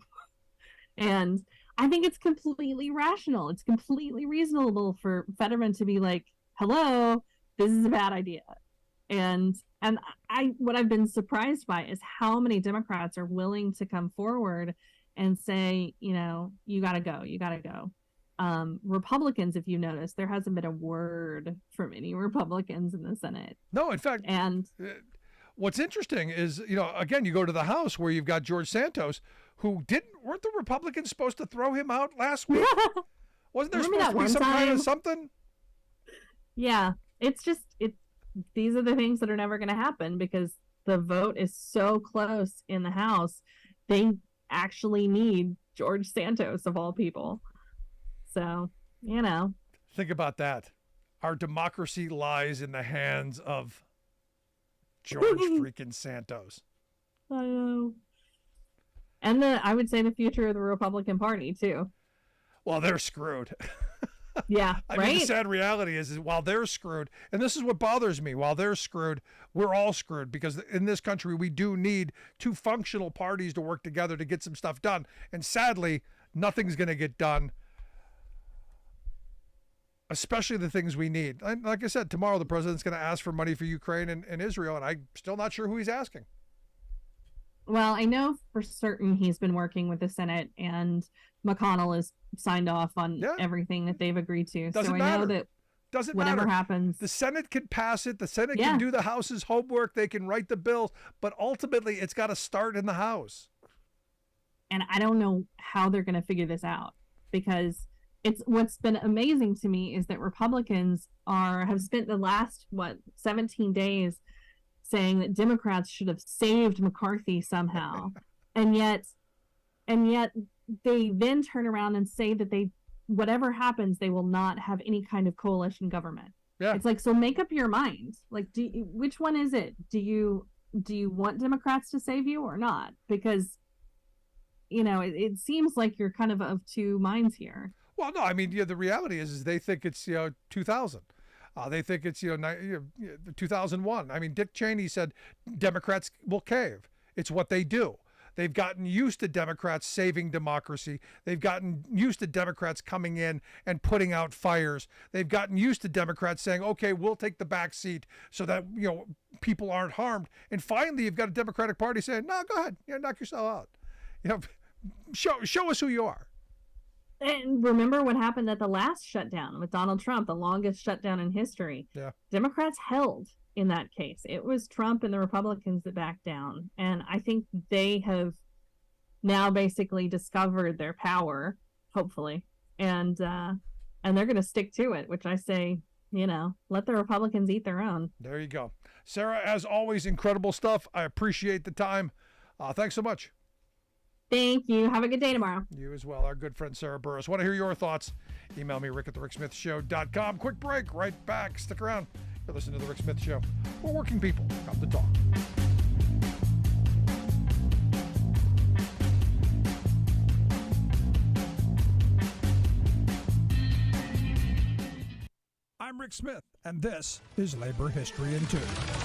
And I think it's completely rational. It's completely reasonable for Fetterman to be like, hello, this is a bad idea. And what I've been surprised by is how many Democrats are willing to come forward and say, you got to go, you got to go. Republicans, if you notice, there hasn't been a word from any Republicans in the Senate. No, in fact, and what's interesting is, again, you go to the House where you've got George Santos, who weren't the Republicans supposed to throw him out last week? Wasn't there supposed to be some kind of something? Yeah, these are the things that are never going to happen because the vote is so close in the House. They actually need George Santos of all people. So, Think about that. Our democracy lies in the hands of George freaking Santos. I know. And I would say the future of the Republican Party, too. Well, they're screwed. Yeah, I mean, the sad reality is while they're screwed, and this is what bothers me, while they're screwed, we're all screwed because in this country, we do need two functional parties to work together to get some stuff done. And sadly, nothing's going to get done, especially the things we need. And like I said, tomorrow the president's going to ask for money for Ukraine and Israel, and I'm still not sure who he's asking. Well, I know for certain he's been working with the Senate, and McConnell has signed off on everything that they've agreed to. Doesn't matter. I know that whatever happens, the Senate can pass it. The Senate can do the House's homework. They can write the bills, but ultimately it's got to start in the House. And I don't know how they're going to figure this out because what's been amazing to me is that Republicans have spent the last 17 days saying that Democrats should have saved McCarthy somehow. and yet they then turn around and say that whatever happens, they will not have any kind of coalition government. Yeah. It's like, so make up your mind. Like, which one is it? Do you want Democrats to save you or not? Because, it seems like you're kind of two minds here. Well, no, I mean, the reality is they think it's, 2000. They think it's 2001. I mean, Dick Cheney said Democrats will cave. It's what they do. They've gotten used to Democrats saving democracy. They've gotten used to Democrats coming in and putting out fires. They've gotten used to Democrats saying, okay, we'll take the back seat so that people aren't harmed. And finally, you've got a Democratic Party saying, no, go ahead, knock yourself out. Show us who you are. And remember what happened at the last shutdown with Donald Trump, the longest shutdown in history. Yeah. Democrats held in that case. It was Trump and the Republicans that backed down. And I think they have now basically discovered their power, hopefully. And they're going to stick to it, which I say, let the Republicans eat their own. There you go. Sarah, as always, incredible stuff. I appreciate the time. Thanks so much. Thank you. Have a good day tomorrow. You as well. Our good friend Sarah Burris. Want to hear your thoughts? Email me, rick@thericksmithshow.com. Quick break. Right back. Stick around. You're listening to The Rick Smith Show. We're working people. Come to talk. I'm Rick Smith, and this is Labor History in 2.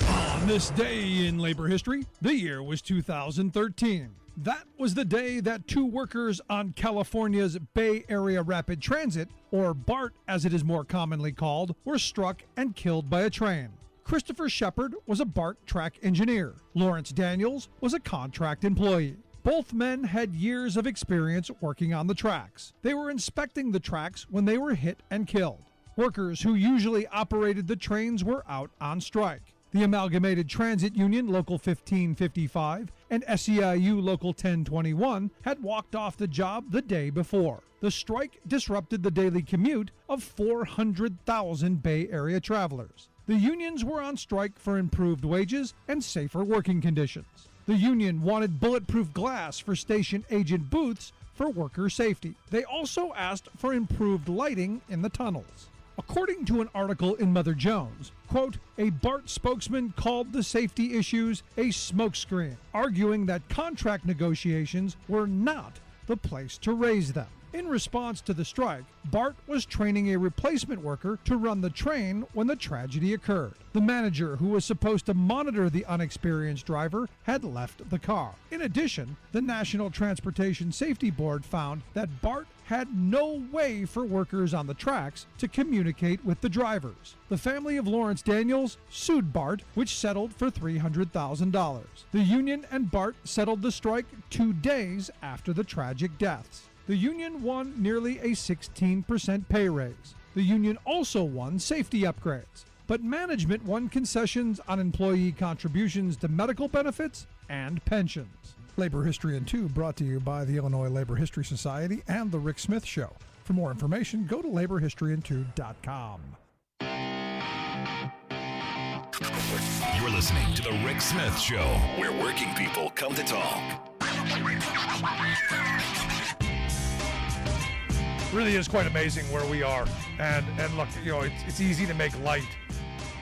On this day in labor history, the year was 2013. That was the day that two workers on California's Bay Area Rapid Transit, or BART as it is more commonly called, were struck and killed by a train. Christopher Shepard was a BART track engineer. Lawrence Daniels was a contract employee. Both men had years of experience working on the tracks. They were inspecting the tracks when they were hit and killed. Workers who usually operated the trains were out on strike. The Amalgamated Transit Union Local 1555 and SEIU Local 1021 had walked off the job the day before. The strike disrupted the daily commute of 400,000 Bay Area travelers. The unions were on strike for improved wages and safer working conditions. The union wanted bulletproof glass for station agent booths for worker safety. They also asked for improved lighting in the tunnels. According to an article in Mother Jones, quote, a BART spokesman called the safety issues a smokescreen, arguing that contract negotiations were not the place to raise them. In response to the strike, BART was training a replacement worker to run the train when the tragedy occurred. The manager, who was supposed to monitor the unexperienced driver, had left the car. In addition, the National Transportation Safety Board found that BART had no way for workers on the tracks to communicate with the drivers. The family of Lawrence Daniels sued BART, which settled for $300,000. The union and BART settled the strike 2 days after the tragic deaths. The union won nearly a 16% pay raise. The union also won safety upgrades, but management won concessions on employee contributions to medical benefits and pensions. Labor History in 2 brought to you by the Illinois Labor History Society and The Rick Smith Show. For more information, go to laborhistoryin2.com. You're listening to The Rick Smith Show, where working people come to talk. Really is quite amazing where we are. And look, you know, it's easy to make light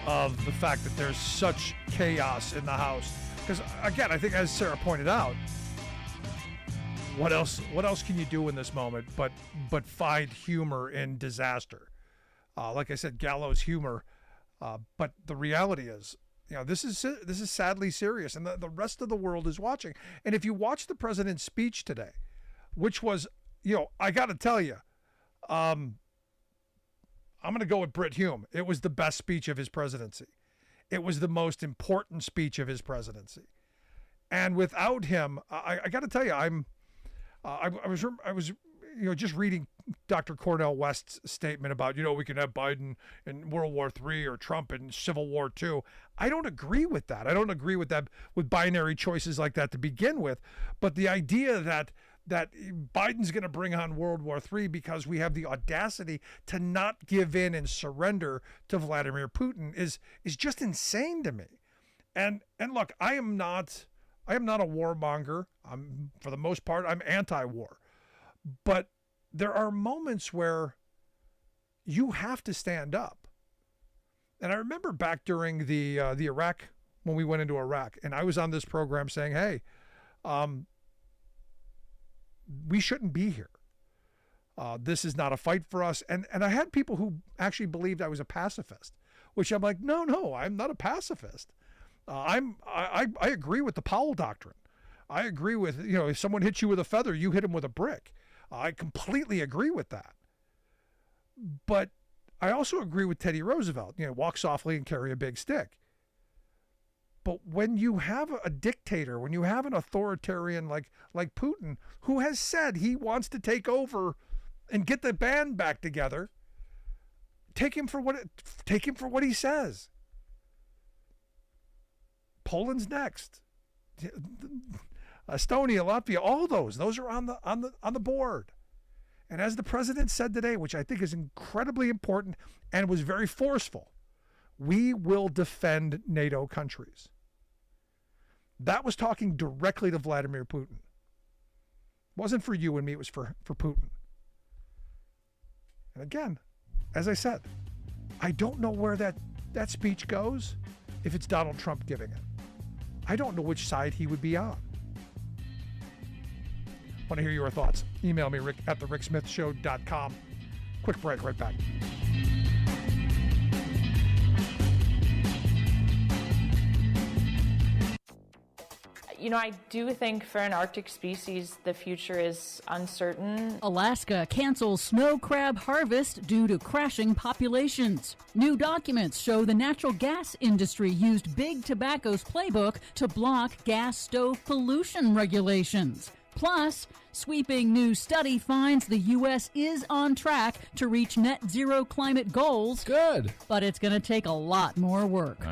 of the fact that there's such chaos in the House. Because, again, I think, as Sarah pointed out, what else can you do in this moment but find humor in disaster? Like I said, gallows humor. But the reality is, you know, this is sadly serious, and the rest of the world is watching. And if you watch the president's speech today, which was, you know, I got to tell you, I'm going to go with Brit Hume. It was the best speech of his presidency. It was the most important speech of his presidency. And without him, I got to tell you, I was you know, just reading Dr. Cornel West's statement about, you know, we can have Biden in World War III or Trump in Civil War II. I don't agree with that. I don't agree with that, with binary choices like that to begin with. But the idea that Biden's going to bring on World War III because we have the audacity to not give in and surrender to Vladimir Putin is just insane to me. And look, I am not a warmonger. For the most part, I'm anti-war. But there are moments where you have to stand up. And I remember back during the Iraq, when we went into Iraq, and I was on this program saying, hey, we shouldn't be here. This is not a fight for us. And I had people who actually believed I was a pacifist, which I'm like, no, I'm not a pacifist. I agree with the Powell Doctrine. I agree with, you know, if someone hits you with a feather, you hit him with a brick. I completely agree with that. But I also agree with Teddy Roosevelt, you know, walk softly and carry a big stick. But when you have a dictator, when you have an authoritarian like Putin, who has said he wants to take over and get the band back together, take him for what he says. Poland's next. Estonia, Latvia, all those are on the board. And as the president said today, which I think is incredibly important and was very forceful, we will defend NATO countries. That was talking directly to Vladimir Putin. It wasn't for you and me, it was for Putin. And again, as I said, I don't know where that speech goes if it's Donald Trump giving it. I don't know which side he would be on. Want to hear your thoughts? Email me, rick@thericksmithshow.com. Quick break, right back. You know, I do think for an Arctic species, the future is uncertain. Alaska cancels snow crab harvest due to crashing populations. New documents show the natural gas industry used Big Tobacco's playbook to block gas stove pollution regulations. Plus, sweeping new study finds the U.S. is on track to reach net zero climate goals. Good. But it's going to take a lot more work.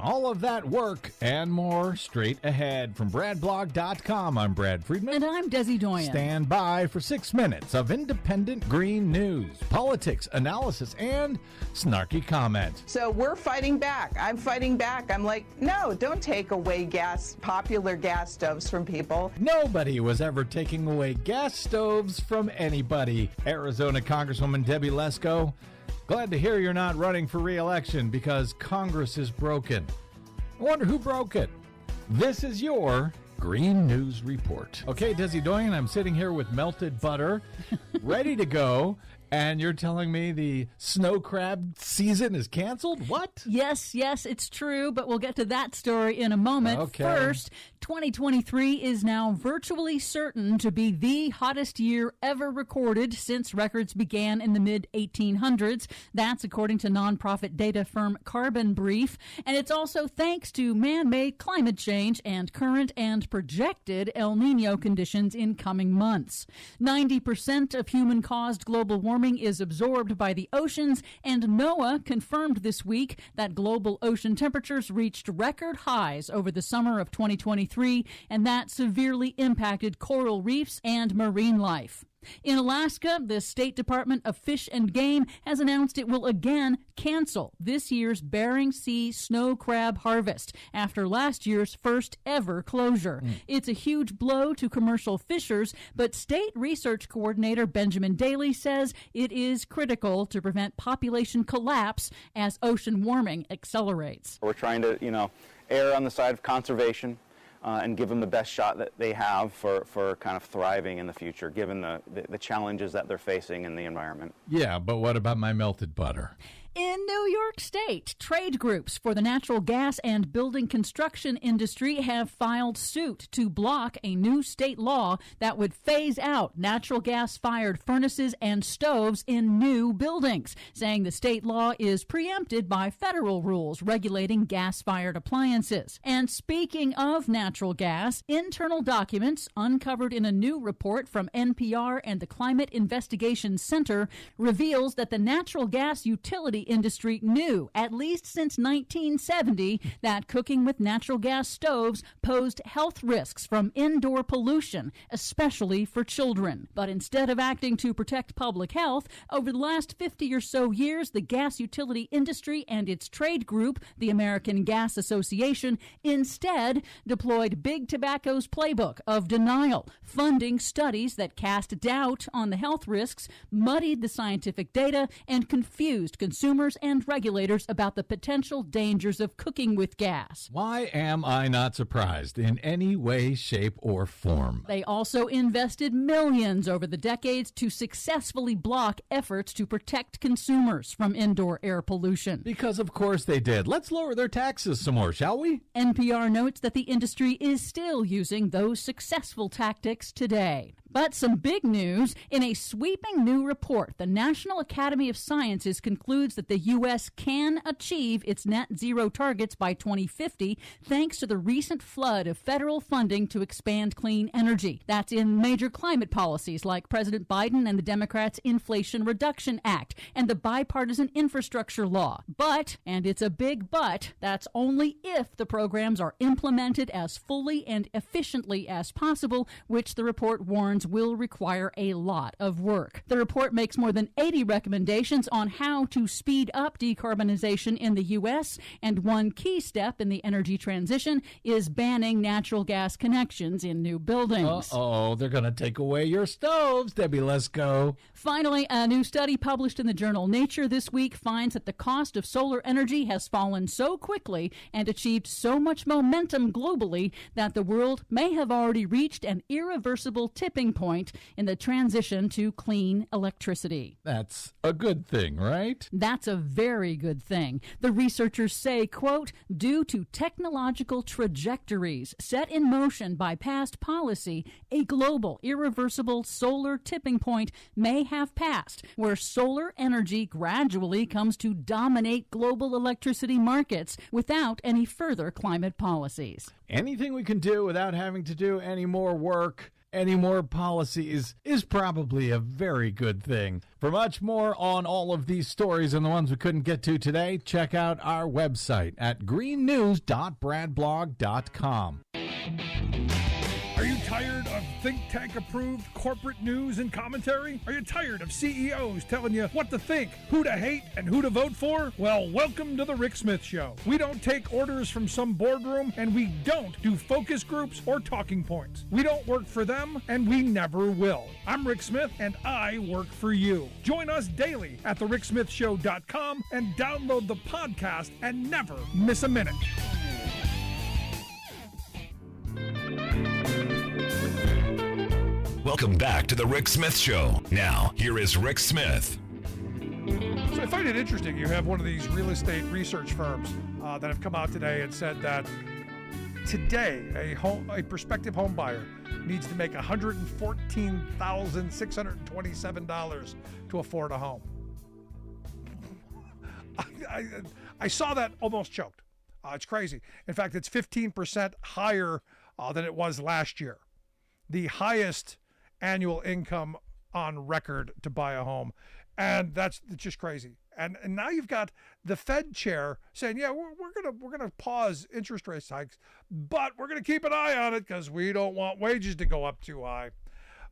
All of that work and more straight ahead. From BradBlog.com, I'm Brad Friedman. And I'm Desi Doyen. Stand by for 6 minutes of independent green news, politics, analysis, and snarky comment. So we're fighting back. I'm fighting back. I'm like, no, don't take away popular gas stoves from people. Nobody was ever taking away gas stoves from anybody. Arizona Congresswoman Debbie Lesko, glad to hear you're not running for re-election because Congress is broken. I wonder who broke it. This is your Green News Report. Okay, Desi Doyen, I'm sitting here with melted butter, ready to go. And you're telling me the snow crab season is canceled? What? Yes, it's true, but we'll get to that story in a moment. Okay. First, 2023 is now virtually certain to be the hottest year ever recorded since records began in the mid-1800s. That's according to nonprofit data firm Carbon Brief. And it's also thanks to man-made climate change and current and projected El Nino conditions in coming months. 90% of human-caused global warming is absorbed by the oceans, and NOAA confirmed this week that global ocean temperatures reached record highs over the summer of 2023, and that severely impacted coral reefs and marine life. In Alaska, the State Department of Fish and Game has announced it will again cancel this year's Bering Sea snow crab harvest after last year's first ever closure. It's a huge blow to commercial fishers, but State Research Coordinator Benjamin Daly says it is critical to prevent population collapse as ocean warming accelerates. We're trying to, err on the side of conservation. And give them the best shot that they have for kind of thriving in the future, given the challenges that they're facing in the environment. Yeah, but what about my melted butter? In New York State, trade groups for the natural gas and building construction industry have filed suit to block a new state law that would phase out natural gas-fired furnaces and stoves in new buildings, saying the state law is preempted by federal rules regulating gas-fired appliances. And speaking of natural gas, internal documents uncovered in a new report from NPR and the Climate Investigation Center reveals that the natural gas utility industry knew, at least since 1970, that cooking with natural gas stoves posed health risks from indoor pollution, especially for children. But instead of acting to protect public health, over the last 50 or so years, the gas utility industry and its trade group, the American Gas Association, instead deployed Big Tobacco's playbook of denial, funding studies that cast doubt on the health risks, muddied the scientific data, and confused consumers and regulators about the potential dangers of cooking with gas. Why am I not surprised in any way, shape, or form? They also invested millions over the decades to successfully block efforts to protect consumers from indoor air pollution. Because of course they did. Let's lower their taxes some more, shall we? NPR notes that the industry is still using those successful tactics today. But some big news. In a sweeping new report, the National Academy of Sciences concludes that the U.S. can achieve its net zero targets by 2050 thanks to the recent flood of federal funding to expand clean energy. That's in major climate policies like President Biden and the Democrats' Inflation Reduction Act and the bipartisan infrastructure law. But, and it's a big but, that's only if the programs are implemented as fully and efficiently as possible, which the report warns will require a lot of work. The report makes more than 80 recommendations on how to speed up decarbonization in the U.S., and one key step in the energy transition is banning natural gas connections in new buildings. Uh-oh, they're going to take away your stoves, Debbie Lesko. Finally, a new study published in the journal Nature this week finds that the cost of solar energy has fallen so quickly and achieved so much momentum globally that the world may have already reached an irreversible tipping point in the transition to clean electricity. That's a good thing, right? That's a very good thing. The researchers say, quote, due to technological trajectories set in motion by past policy, a global irreversible solar tipping point may have passed, where solar energy gradually comes to dominate global electricity markets without any further climate policies. Anything we can do without having to do any more work, any more policies is probably a very good thing. For much more on all of these stories and the ones we couldn't get to today, check out our website at greennews.bradblog.com. Are you tired of think tank approved corporate news and commentary? Are you tired of CEOs telling you what to think, who to hate, and who to vote for? Well, welcome to the Rick Smith Show. We don't take orders from some boardroom, and we don't do focus groups or talking points. We don't work for them, and we never will. I'm Rick Smith, and I work for you. Join us daily at thericksmithshow.com and download the podcast and never miss a minute. Welcome back to the Rick Smith Show. Now, here is Rick Smith. So I find it interesting. You have one of these real estate research firms that have come out today and said that today a prospective home buyer needs to make $114,627 to afford a home. I saw that, almost choked. It's crazy. In fact, it's 15% higher than it was last year. The highest annual income on record to buy a home. And that's just crazy. And now you've got the Fed chair saying, yeah, we're gonna pause interest rate hikes, but we're gonna keep an eye on it because we don't want wages to go up too high.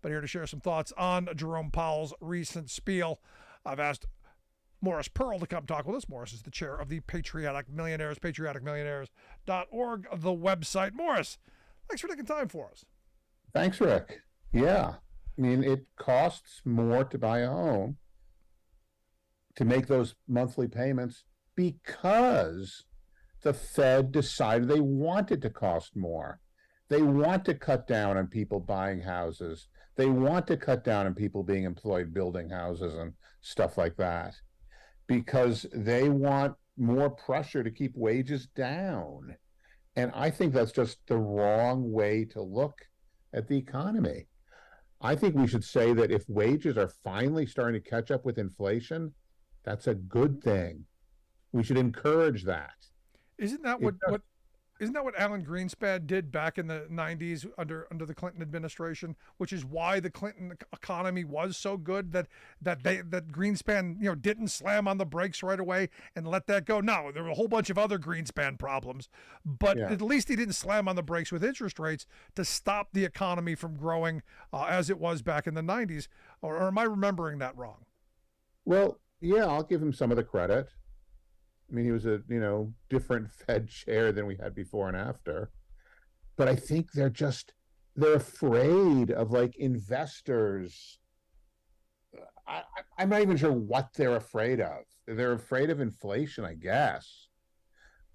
But here to share some thoughts on Jerome Powell's recent spiel, I've asked Morris Pearl to come talk with us. Morris is the chair of the Patriotic Millionaires, patrioticmillionaires.org, the website. Morris, thanks for taking time for us. Thanks, Rick. Yeah. I mean, it costs more to buy a home, to make those monthly payments, because the Fed decided they wanted to cost more. They want to cut down on people buying houses. They want to cut down on people being employed building houses and stuff like that, because they want more pressure to keep wages down. And I think that's just the wrong way to look at the economy. I think we should say that if wages are finally starting to catch up with inflation, that's a good thing. We should encourage that. Isn't that what Alan Greenspan did back in the 90s under the Clinton administration, which is why the Clinton economy was so good that Greenspan, didn't slam on the brakes right away and let that go. No, there were a whole bunch of other Greenspan problems, but at least he didn't slam on the brakes with interest rates to stop the economy from growing as it was back in the 90s. Or am I remembering that wrong? Well, yeah, I'll give him some of the credit. I mean, he was a, different Fed chair than we had before and after. But I think they're afraid of investors. I'm not even sure what they're afraid of. They're afraid of inflation, I guess.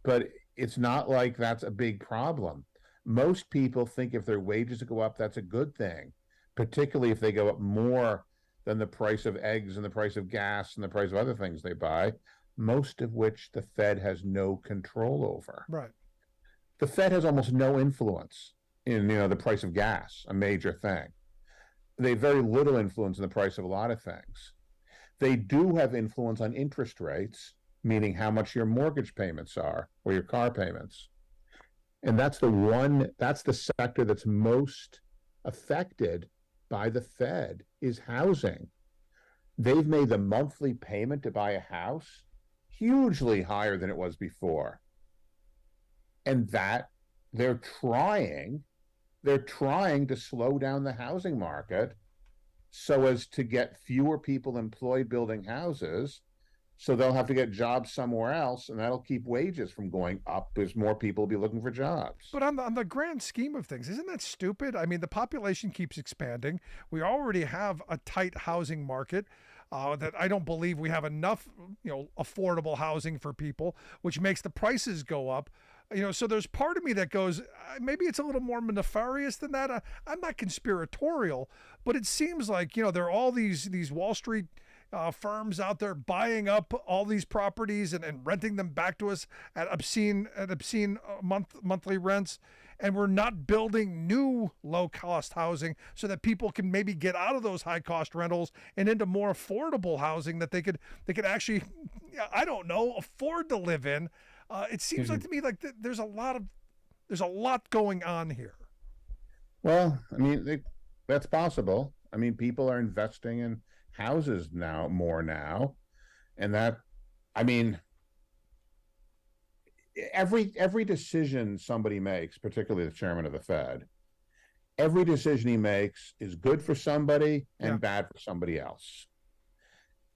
But it's not like that's a big problem. Most people think if their wages go up, that's a good thing, particularly if they go up more than the price of eggs and the price of gas and the price of other things they buy, most of which the Fed has no control over. Right. The Fed has almost no influence in, the price of gas, a major thing. They have very little influence in the price of a lot of things. They do have influence on interest rates, meaning how much your mortgage payments are or your car payments. And that's the sector that's most affected by the Fed is housing. They've made the monthly payment to buy a house hugely higher than it was before. And that they're trying to slow down the housing market so as to get fewer people employed building houses, so they'll have to get jobs somewhere else, and that'll keep wages from going up as more people will be looking for jobs. But on the grand scheme of things, isn't that stupid? I mean, the population keeps expanding. We already have a tight housing market. That I don't believe we have enough, affordable housing for people, which makes the prices go up. So there's part of me that goes, maybe it's a little more nefarious than that. I'm not conspiratorial, but it seems like, there are all these Wall Street firms out there buying up all these properties and renting them back to us at obscene monthly rents. And we're not building new low-cost housing so that people can maybe get out of those high-cost rentals and into more affordable housing that they could actually, I don't know, afford to live in. It seems like to me like there's a lot going on here. Well, I mean, That's possible. I mean, people are investing in houses more now, and that, I mean, every decision somebody makes, particularly the chairman of the Fed, every decision he makes is good for somebody and bad for somebody else.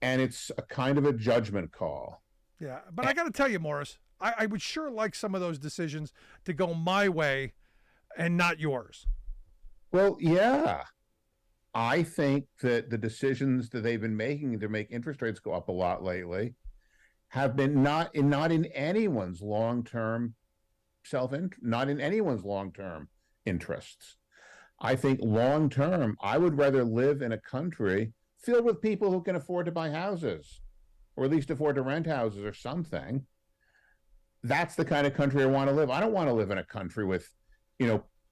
And it's a kind of a judgment call. Yeah, but I got to tell you, Morris, I would sure like some of those decisions to go my way and not yours. Well, yeah. I think that the decisions that they've been making to make interest rates go up a lot lately have been not in anyone's long-term not in anyone's long-term interests. I think long-term, I would rather live in a country filled with people who can afford to buy houses, or at least afford to rent houses or something. That's the kind of country I want to live. I don't want to live in a country with,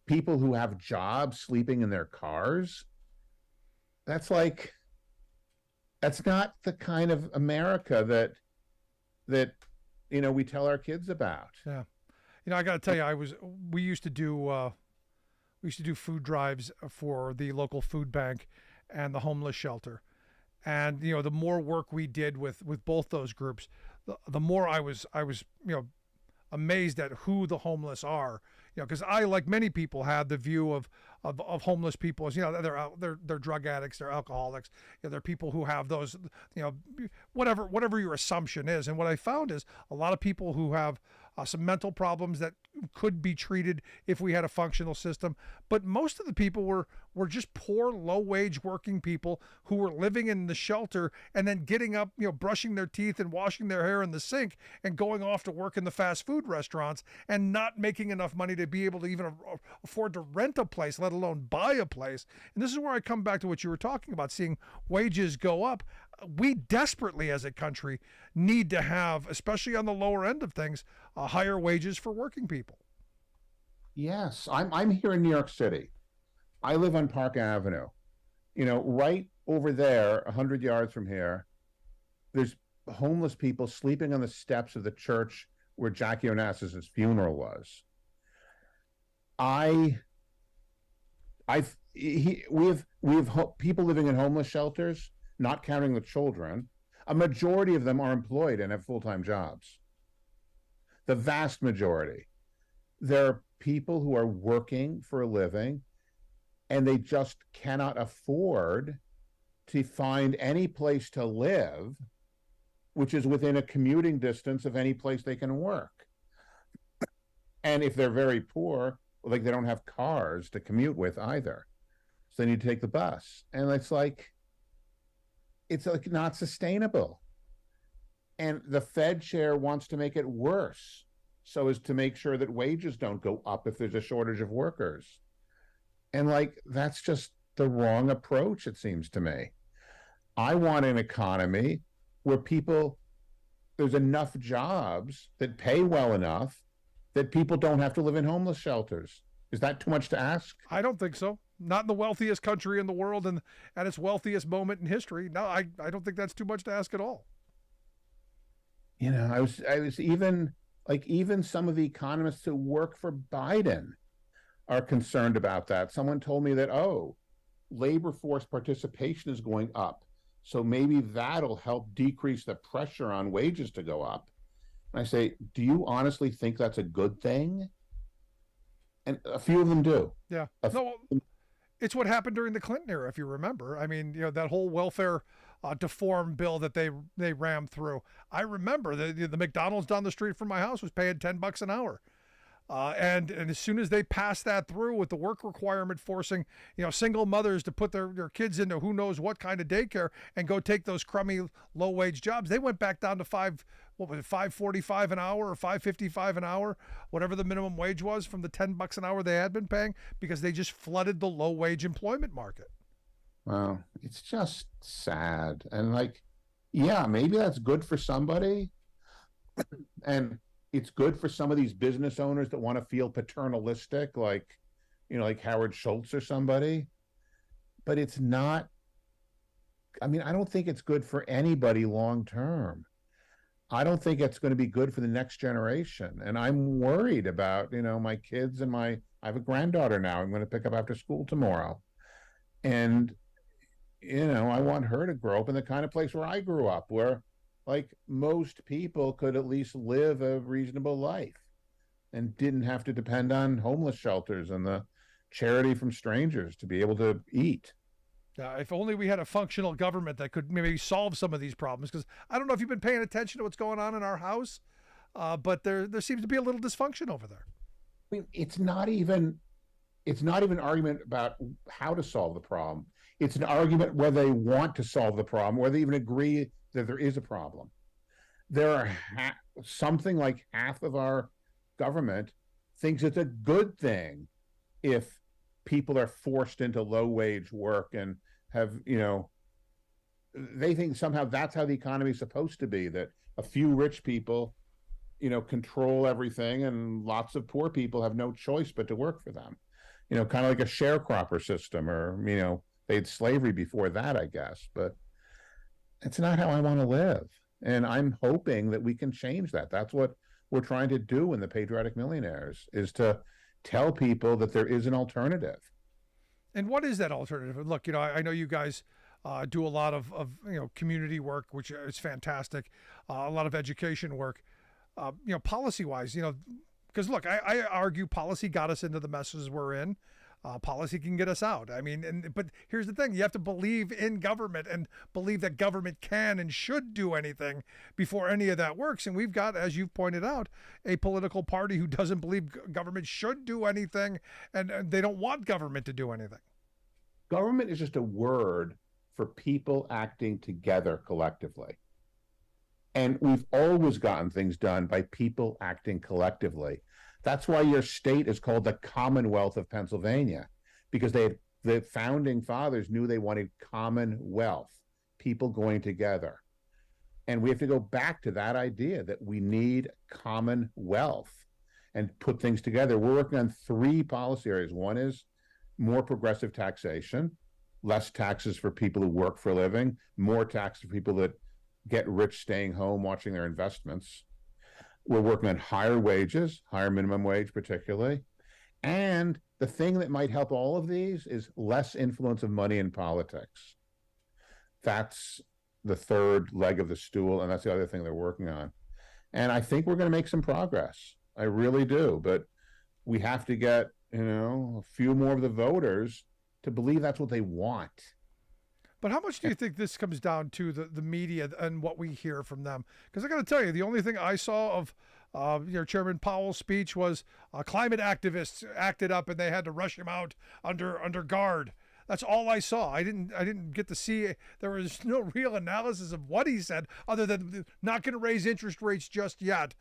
people who have jobs sleeping in their cars. That's not the kind of America that we tell our kids about. Yeah. I got to tell you, we used to do food drives for the local food bank and the homeless shelter. And, the more work we did with both those groups, the more I was amazed at who the homeless are. Because I, like many people, had the view of homeless people as, they're drug addicts, they're alcoholics, they're people who have those, whatever your assumption is. And what I found is a lot of people who have some mental problems that could be treated if we had a functional system. But most of the people were just poor, low-wage working people who were living in the shelter and then getting up, brushing their teeth and washing their hair in the sink and going off to work in the fast food restaurants and not making enough money to be able to even afford to rent a place, let alone buy a place. And this is where I come back to what you were talking about, seeing wages go up. We desperately, as a country, need to have, especially on the lower end of things, higher wages for working people. Yes, I'm here in New York City. I live on Park Avenue. Right over there, 100 yards from here, there's homeless people sleeping on the steps of the church where Jackie Onassis' funeral was. We have people living in homeless shelters, not counting the children. A majority of them are employed and have full-time jobs. The vast majority. There are people who are working for a living and they just cannot afford to find any place to live which is within a commuting distance of any place they can work. And if they're very poor, they don't have cars to commute with either. So they need to take the bus. And it's like not sustainable. And the Fed chair wants to make it worse so as to make sure that wages don't go up if there's a shortage of workers. And that's just the wrong approach, it seems to me. I want an economy where there's enough jobs that pay well enough that people don't have to live in homeless shelters. Is that too much to ask? I don't think so. Not in the wealthiest country in the world and at its wealthiest moment in history. No, I don't think that's too much to ask at all. I was even some of the economists who work for Biden are concerned about that. Someone told me that, labor force participation is going up. So maybe that'll help decrease the pressure on wages to go up. And I say, do you honestly think that's a good thing? And a few of them do. Yeah. It's what happened during the Clinton era, if you remember. I mean, that whole welfare deformed bill that they rammed through. I remember the McDonald's down the street from my house was paying $10 an hour. And as soon as they passed that through with the work requirement forcing, single mothers to put their kids into who knows what kind of daycare and go take those crummy low wage jobs, they went back down to $5.45 an hour or $5.55 an hour, whatever the minimum wage was from the $10 an hour they had been paying, because they just flooded the low wage employment market. Well, it's just sad. And maybe that's good for somebody. And it's good for some of these business owners that want to feel paternalistic, like Howard Schultz or somebody. But it's not, I don't think it's good for anybody long term. I don't think it's going to be good for the next generation. And I'm worried about, my kids and I have a granddaughter now I'm going to pick up after school tomorrow. And, I want her to grow up in the kind of place where I grew up, where like most people could at least live a reasonable life and didn't have to depend on homeless shelters and the charity from strangers to be able to eat. If only we had a functional government that could maybe solve some of these problems. Because I don't know if you've been paying attention to what's going on in our house, but there seems to be a little dysfunction over there. I mean, it's not even an argument about how to solve the problem. It's an argument whether they want to solve the problem, whether they even agree that there is a problem. There are something like half of our government thinks it's a good thing if people are forced into low wage work and have, they think somehow that's how the economy is supposed to be, that a few rich people, control everything and lots of poor people have no choice but to work for them. Kind of like a sharecropper system, or, they had slavery before that, I guess, but it's not how I want to live. And I'm hoping that we can change that. That's what we're trying to do in the Patriotic Millionaires, is to tell people that there is an alternative. And what is that alternative? Look, I know you guys do a lot of community work, which is fantastic. A lot of education work, policy wise, because look, I argue policy got us into the messes we're in. Policy can get us out. I mean, but here's the thing: you have to believe in government and believe that government can and should do anything before any of that works. And we've got, as you've pointed out, a political party who doesn't believe government should do anything, and they don't want government to do anything. Government is just a word for people acting together collectively. And we've always gotten things done by people acting collectively. That's why your state is called the Commonwealth of Pennsylvania, because the founding fathers knew they wanted commonwealth, people going together. And we have to go back to that idea that we need commonwealth and put things together. We're working on 3 policy areas. One is more progressive taxation, less taxes for people who work for a living, more taxes for people that get rich staying home watching their investments. We're working on higher wages, higher minimum wage particularly. And the thing that might help all of these is less influence of money in politics. That's the third leg of the stool, and that's the other thing they're working on. And I think we're going to make some progress. I really do. But we have to get, a few more of the voters to believe that's what they want. But how much do you think this comes down to the media and what we hear from them? Because I got to tell you, the only thing I saw of Chairman Powell's speech was climate activists acted up and they had to rush him out under guard. That's all I saw. I didn't get to see. There was no real analysis of what he said, other than not going to raise interest rates just yet.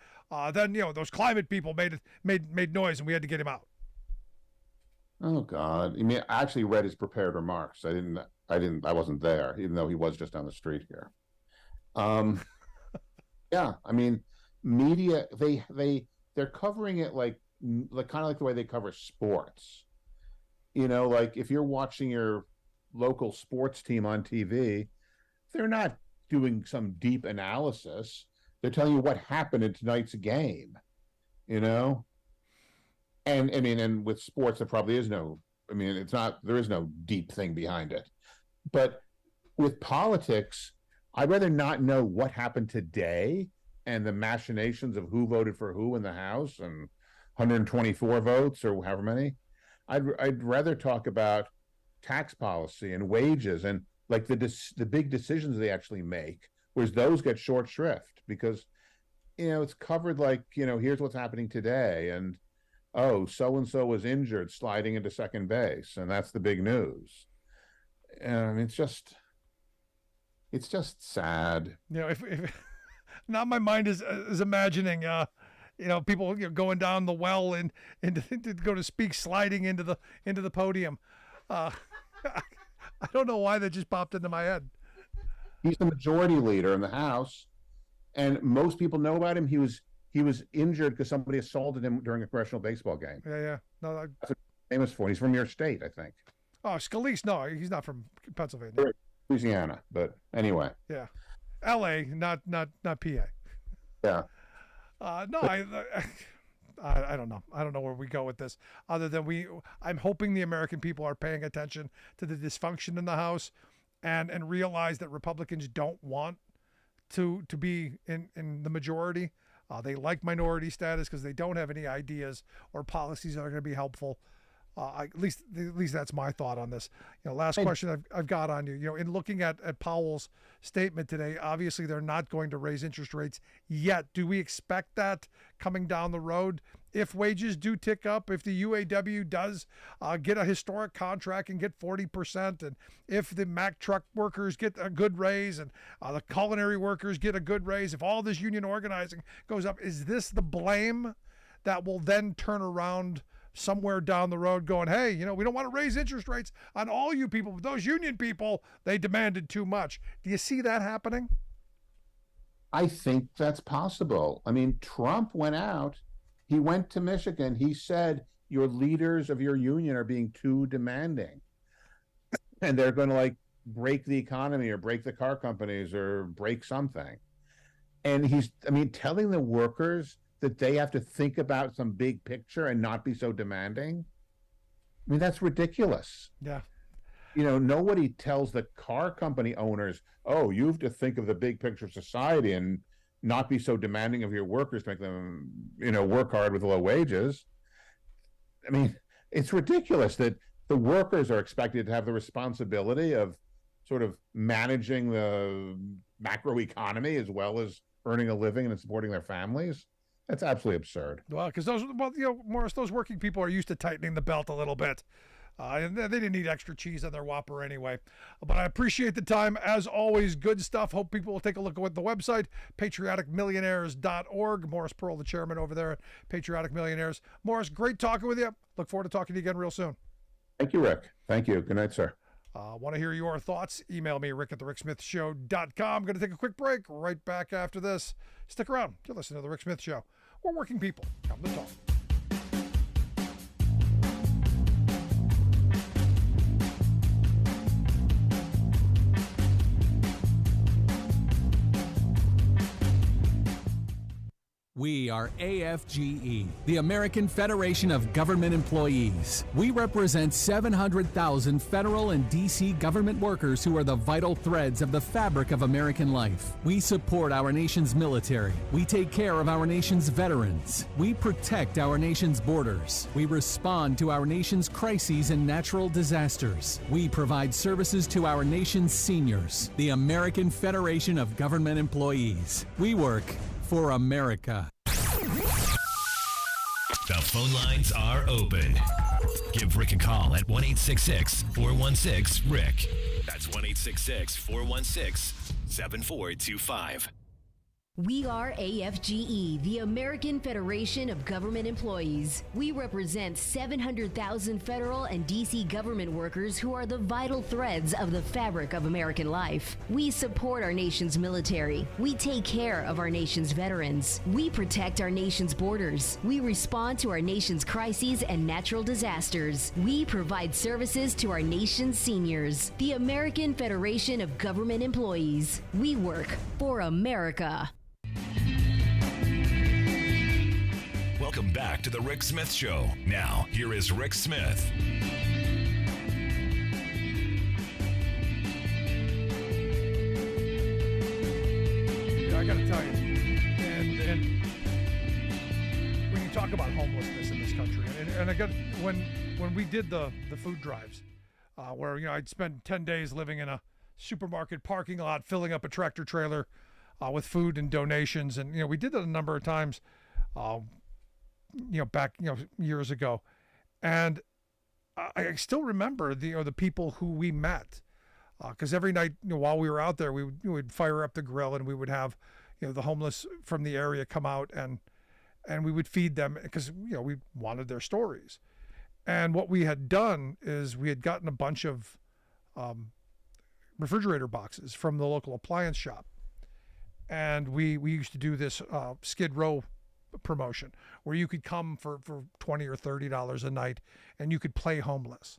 Then those climate people made noise and we had to get him out. Oh God! I mean, I actually read his prepared remarks. I wasn't there, even though he was just on the street here. Yeah, I mean, media, they're covering it like kind of like the way they cover sports. Like if you're watching your local sports team on TV, they're not doing some deep analysis. They're telling you what happened in tonight's game, And I mean, and with sports, there probably is there is no deep thing behind it. But with politics, I'd rather not know what happened today and the machinations of who voted for who in the House and 124 votes or however many. I'd rather talk about tax policy and wages and like the big decisions they actually make, whereas those get short shrift because, it's covered like, here's what's happening today. And, oh, so-and-so was injured sliding into second base. And that's the big news. It's just sad. If now my mind is imagining, people going down the well and to go to speak, sliding into the podium. I don't know why that just popped into my head. He's the majority leader in the House, and most people know about him. He was injured because somebody assaulted him during a professional baseball game. Yeah. No, that's what he's famous for. He's from your state, I think. Oh, Scalise. No, he's not from Pennsylvania. Louisiana, but anyway. Yeah. L.A., not PA. Yeah. No, I don't know. I don't know where we go with this, other than I'm hoping the American people are paying attention to the dysfunction in the House, and realize that Republicans don't want to be in the majority. They like minority status because they don't have any ideas or policies that are going to be helpful. At least that's my thought on this. Last question I've got on you. In looking at Powell's statement today, obviously they're not going to raise interest rates yet. Do we expect that coming down the road? If wages do tick up, if the UAW does get a historic contract and get 40%, and if the Mack truck workers get a good raise, and the culinary workers get a good raise, if all this union organizing goes up, is this the blame that will then turn around somewhere down the road going, hey, we don't want to raise interest rates on all you people, but those union people, they demanded too much? Do you see that happening? I think that's possible. I mean, Trump went out. He went to Michigan. He said, your leaders of your union are being too demanding. And they're going to break the economy or break the car companies or break something. And he's telling the workers that they have to think about some big picture and not be so demanding. I mean, that's ridiculous. Yeah. Nobody tells the car company owners, oh, you have to think of the big picture of society and not be so demanding of your workers to make them, work hard with low wages. I mean, it's ridiculous that the workers are expected to have the responsibility of sort of managing the macroeconomy as well as earning a living and supporting their families. That's absolutely absurd. Well, because Morris, those working people are used to tightening the belt a little bit. And they didn't need extra cheese on their Whopper anyway. But I appreciate the time. As always, good stuff. Hope people will take a look at the website, patrioticmillionaires.org. Morris Pearl, the chairman over there at Patriotic Millionaires. Morris, great talking with you. Look forward to talking to you again real soon. Thank you, Rick. Thank you. Good night, sir. Want to hear your thoughts? Email me, rick@thericksmithshow.com. I'm going to take a quick break. Right back after this. Stick around. You're listening to The Rick Smith Show. We're working people. Come to talk. We are AFGE, the American Federation of Government Employees. We represent 700,000 federal and D.C. government workers who are the vital threads of the fabric of American life. We support our nation's military. We take care of our nation's veterans. We protect our nation's borders. We respond to our nation's crises and natural disasters. We provide services to our nation's seniors. The American Federation of Government Employees. We work for America. The phone lines are open. Give Rick a call at 1-866-416-RICK. That's 1-866-416-7425. We are AFGE, the American Federation of Government Employees. We represent 700,000 federal and D.C. government workers who are the vital threads of the fabric of American life. We support our nation's military. We take care of our nation's veterans. We protect our nation's borders. We respond to our nation's crises and natural disasters. We provide services to our nation's seniors. The American Federation of Government Employees. We work for America. Welcome back to the Rick Smith Show. Now, here is Rick Smith. I got to tell you, and when you talk about homelessness in this country, and again, when we did the food drives, where I'd spend 10 days living in a supermarket parking lot, filling up a tractor trailer with food and donations, and we did that a number of times. Back years ago, and I still remember the people who we met, because every night while we were out there, we would fire up the grill and we would have the homeless from the area come out and we would feed them because we wanted their stories. And what we had done is we had gotten a bunch of refrigerator boxes from the local appliance shop, and we used to do this Skid Row promotion where you could come for $20 or $30 a night and you could play homeless.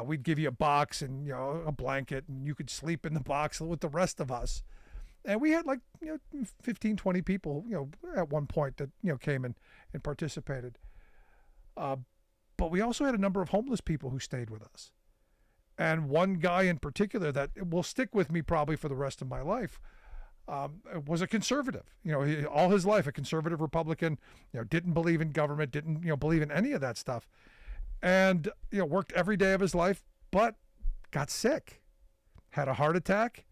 We'd give you a box and a blanket, and you could sleep in the box with the rest of us, And we had 15, 20 people, at one point that, came and participated. But we also had a number of homeless people who stayed with us. And one guy in particular that will stick with me probably for the rest of my life was a conservative. All his life, a conservative Republican, didn't believe in government, didn't, believe in any of that stuff. And, worked every day of his life, but got sick, had a heart attack.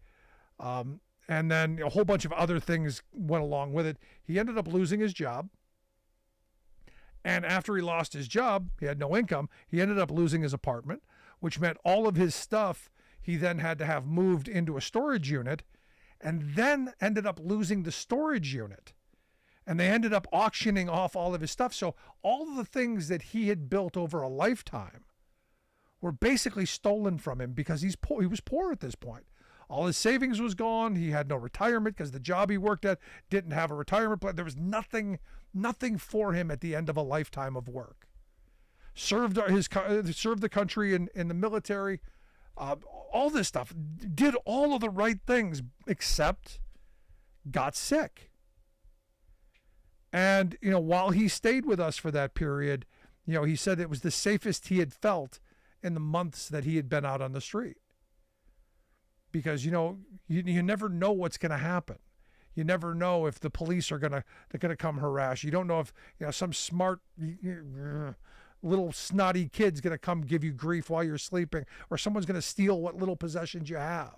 And then a whole bunch of other things went along with it. He ended up losing his job. And after he lost his job, he had no income. He ended up losing his apartment, which meant all of his stuff he then had to have moved into a storage unit, and then ended up losing the storage unit. And they ended up auctioning off all of his stuff. So all of the things that he had built over a lifetime were basically stolen from him because he's poor. He was poor at this point. All his savings was gone. He had no retirement because the job he worked at didn't have a retirement plan. There was nothing for him at the end of a lifetime of work. Served the country in the military, all this stuff. Did all of the right things except got sick. And while he stayed with us for that period, he said it was the safest he had felt in the months that he had been out on the street. Because, you never know what's going to happen. You never know if the police are going to come harass you. You don't know if some smart little snotty kid's going to come give you grief while you're sleeping, or someone's going to steal what little possessions you have.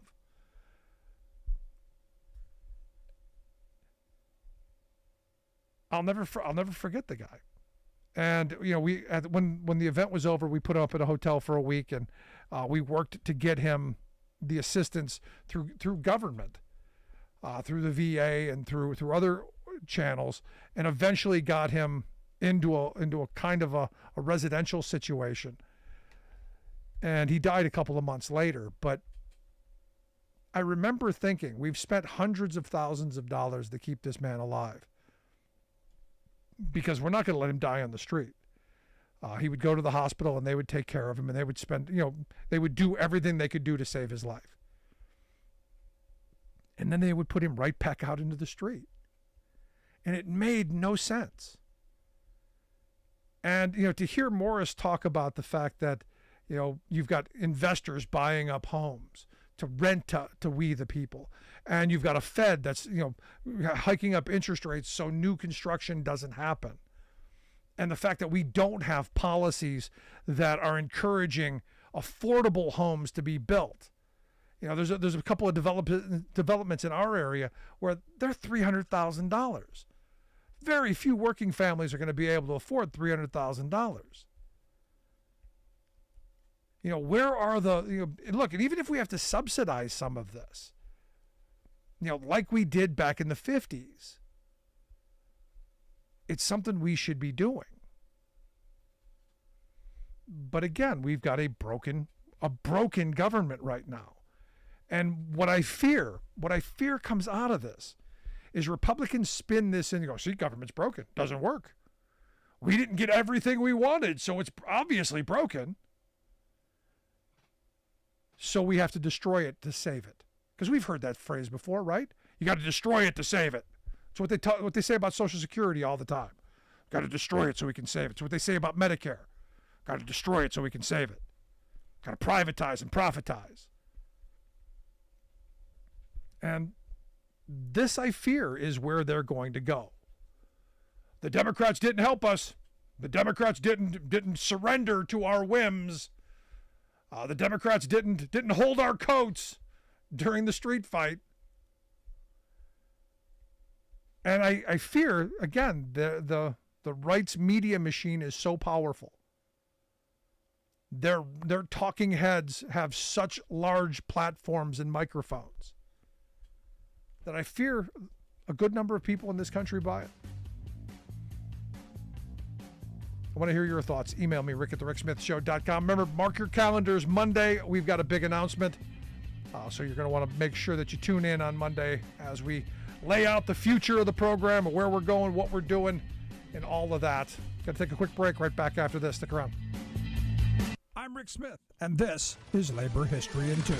I'll never forget the guy. And when the event was over, we put him up at a hotel for a week, and we worked to get him the assistance through government, through the VA and through other channels, and eventually got him into a kind of a residential situation. And he died a couple of months later. But I remember thinking, we've spent hundreds of thousands of dollars to keep this man alive, because we're not going to let him die on the street. He would go to the hospital and they would take care of him, and they would spend, they would do everything they could do to save his life. And then they would put him right back out into the street. And it made no sense. And, to hear Morris talk about the fact that, you've got investors buying up homes to rent to we the people. And you've got a Fed that's, hiking up interest rates so new construction doesn't happen. And the fact that we don't have policies that are encouraging affordable homes to be built. There's a couple of developments in our area where they're $300,000. Very few working families are going to be able to afford $300,000. Where are look, and even if we have to subsidize some of this, like we did back in the 50s, it's something we should be doing. But again, we've got a broken government right now. And what I fear comes out of this is Republicans spin this and go, see, government's broken. Doesn't work. We didn't get everything we wanted, so it's obviously broken. So we have to destroy it to save it. Because we've heard that phrase before, right? You got to destroy it to save it. It's what they say about Social Security all the time. Got to destroy it so we can save it. It's what they say about Medicare. Got to destroy it so we can save it. Got to privatize and profitize. And this, I fear, is where they're going to go. The Democrats didn't help us. The Democrats didn't surrender to our whims. The Democrats didn't hold our coats during the street fight. And I fear, again, the right's media machine is so powerful. Their talking heads have such large platforms and microphones that I fear a good number of people in this country buy it. I want to hear your thoughts. Email me, rick@thericksmithshow.com. Remember, mark your calendars. Monday, we've got a big announcement. So you're going to want to make sure that you tune in on Monday as we lay out the future of the program, where we're going, what we're doing, and all of that. Got to take a quick break. Right back after this. Stick around. I'm Rick Smith, and this is Labor History in 2.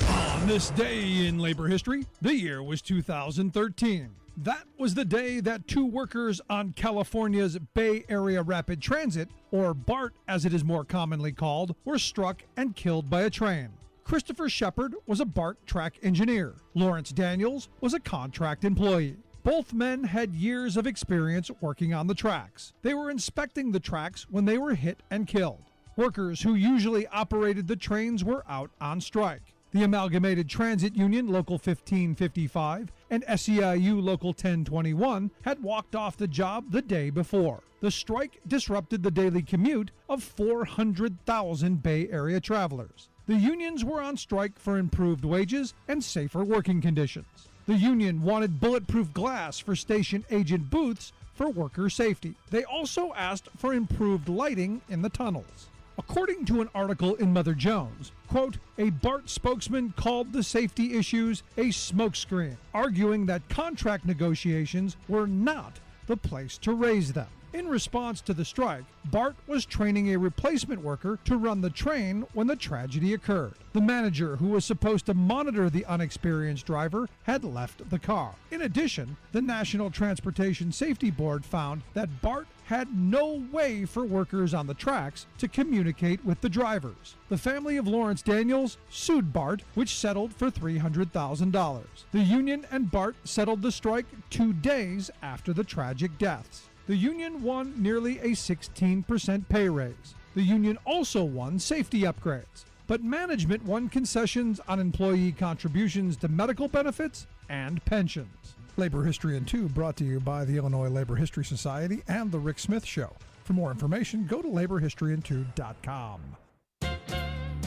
On this day in labor history, the year was 2013. That was the day that two workers on California's Bay Area Rapid Transit, or BART as it is more commonly called, were struck and killed by a train. Christopher Shepard was a BART track engineer. Lawrence Daniels was a contract employee. Both men had years of experience working on the tracks. They were inspecting the tracks when they were hit and killed. Workers who usually operated the trains were out on strike. The Amalgamated Transit Union Local 1555 and SEIU Local 1021 had walked off the job the day before. The strike disrupted the daily commute of 400,000 Bay Area travelers. The unions were on strike for improved wages and safer working conditions. The union wanted bulletproof glass for station agent booths for worker safety. They also asked for improved lighting in the tunnels. According to an article in Mother Jones, quote, a BART spokesman called the safety issues a smokescreen, arguing that contract negotiations were not the place to raise them. In response to the strike, BART was training a replacement worker to run the train when the tragedy occurred. The manager, who was supposed to monitor the unexperienced driver, had left the car. In addition, the National Transportation Safety Board found that BART had no way for workers on the tracks to communicate with the drivers. The family of Lawrence Daniels sued BART, which settled for $300,000. The union and BART settled the strike 2 days after the tragic deaths. The union won nearly a 16% pay raise. The union also won safety upgrades, but management won concessions on employee contributions to medical benefits and pensions. Labor History in 2 brought to you by the Illinois Labor History Society and The Rick Smith Show. For more information, go to laborhistoryin2.com.